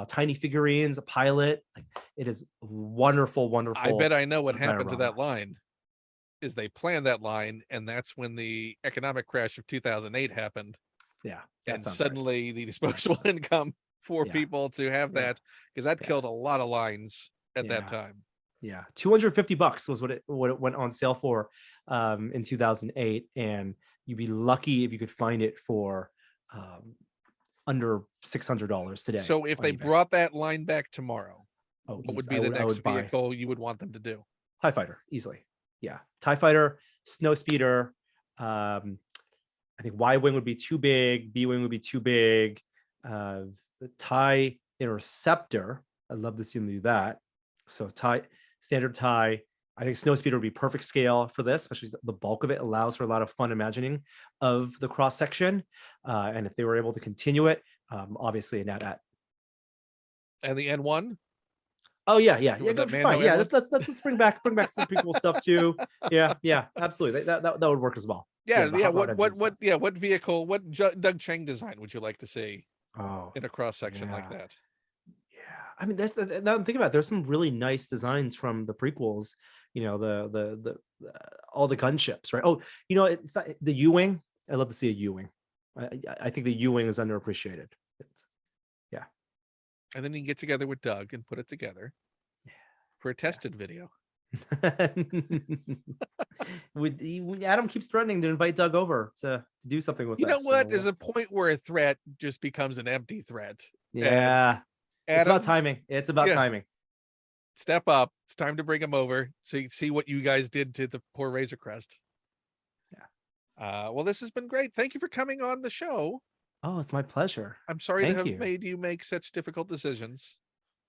Speaker 2: tiny figurines, a pilot. Like, it is wonderful.
Speaker 1: I bet I know what happened to
Speaker 2: diorama.
Speaker 1: that line. Is they planned that line, and that's when the economic crash of 2008 happened.
Speaker 2: Yeah,
Speaker 1: And
Speaker 2: right.
Speaker 1: suddenly the disposable income for
Speaker 2: Yeah.
Speaker 1: people to have
Speaker 2: Yeah.
Speaker 1: that, because that killed a lot of lines at that
Speaker 2: Yeah.
Speaker 1: time.
Speaker 2: Yeah, $250 was what it went on sale for in 2008, and you'd be lucky if you could find it for under $600 today.
Speaker 1: So if
Speaker 2: on
Speaker 1: they
Speaker 2: eBay.
Speaker 1: brought that line back tomorrow,
Speaker 2: what
Speaker 1: would be the next vehicle you would want them to do?
Speaker 2: TIE Fighter, easily. Yeah, TIE Fighter, Snow Speeder. I think Y-Wing would be too big. B-Wing would be too big. The TIE Interceptor, I'd love to see them do that. So standard TIE. I think Snow Speeder would be perfect scale for this, especially the bulk of it allows for a lot of fun imagining of the cross section. And if they were able to continue it, obviously an at.
Speaker 1: And the N1?
Speaker 2: Oh yeah,
Speaker 1: With that
Speaker 2: fine.
Speaker 1: Mando
Speaker 2: Yeah,
Speaker 1: emblem?
Speaker 2: let's bring back some prequel stuff too. Yeah, absolutely. That would work as well.
Speaker 1: Yeah.
Speaker 2: the hot rod engine stuff.
Speaker 1: What vehicle, what Doug Chang design would you like to see
Speaker 2: Oh,
Speaker 1: in a cross section like that?
Speaker 2: yeah. I mean, that's now I'm thinking about it, there's some really nice designs from the prequels. You know, all the gunships, right? Oh, you know, it's not, the U-wing. I love to see a U-wing. I think the U-wing is underappreciated. It's, yeah,
Speaker 1: And then you can get together with Doug and put it together for a tested video.
Speaker 2: Adam keeps threatening to invite Doug over to do something with
Speaker 1: You know
Speaker 2: us.
Speaker 1: what?
Speaker 2: So,
Speaker 1: There's a point where a threat just becomes an empty threat. And
Speaker 2: yeah, it's about
Speaker 1: Adam,
Speaker 2: timing. It's about
Speaker 1: yeah,
Speaker 2: timing.
Speaker 1: step up. It's time to bring him over. See what you guys did to the poor Razor Crest.
Speaker 2: Yeah.
Speaker 1: Well, this has been great. Thank you for coming on the show.
Speaker 2: Oh, it's my pleasure.
Speaker 1: I'm sorry to
Speaker 2: Thank
Speaker 1: have
Speaker 2: you.
Speaker 1: made you make such difficult decisions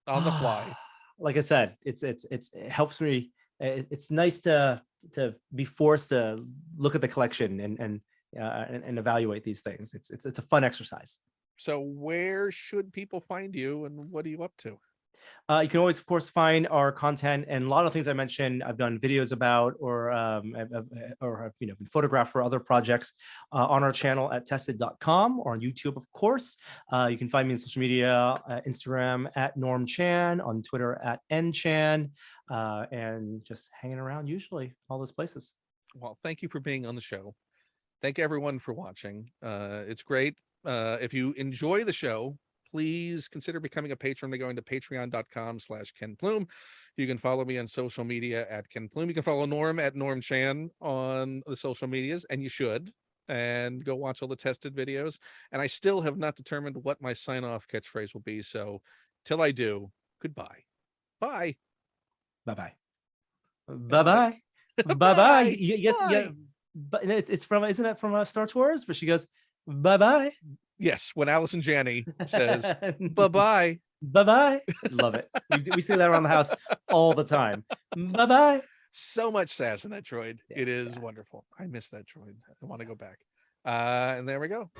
Speaker 1: on the fly.
Speaker 2: Like I said, it helps me. It's nice to be forced to look at the collection and evaluate these things. It's a fun exercise.
Speaker 1: So where should people find you and what are you up to?
Speaker 2: You can always, of course, find our content, and a lot of things I mentioned I've done videos about, or have been photographed for other projects on our channel at tested.com, or on YouTube, of course. You can find me on social media, Instagram at Norm Chan, on Twitter at nchan, and just hanging around usually all those places.
Speaker 1: Well, thank you for being on the show. Thank everyone for watching. It's great. If you enjoy the show, please consider becoming a patron by going to patreon.com/Ken Plume. You can follow me on social media at Ken Plume. You can follow Norm at Norm Chan on the social medias, and you should. And go watch all the tested videos. And I still have not determined what my sign-off catchphrase will be. So till I do, goodbye. Bye.
Speaker 2: Bye-bye.
Speaker 1: And what?
Speaker 2: Bye-bye. Bye-bye.
Speaker 1: Bye.
Speaker 2: Yes, yeah.
Speaker 1: Bye.
Speaker 2: But it's from, isn't that from Star Tours? But she goes, bye-bye.
Speaker 1: Yes, when Allison Janney says bye-bye.
Speaker 2: Bye-bye. Love it. We say that around the house all the time. Bye-bye.
Speaker 1: So much sass in that droid. It is wonderful. I miss that droid. I want to go back. And there we go.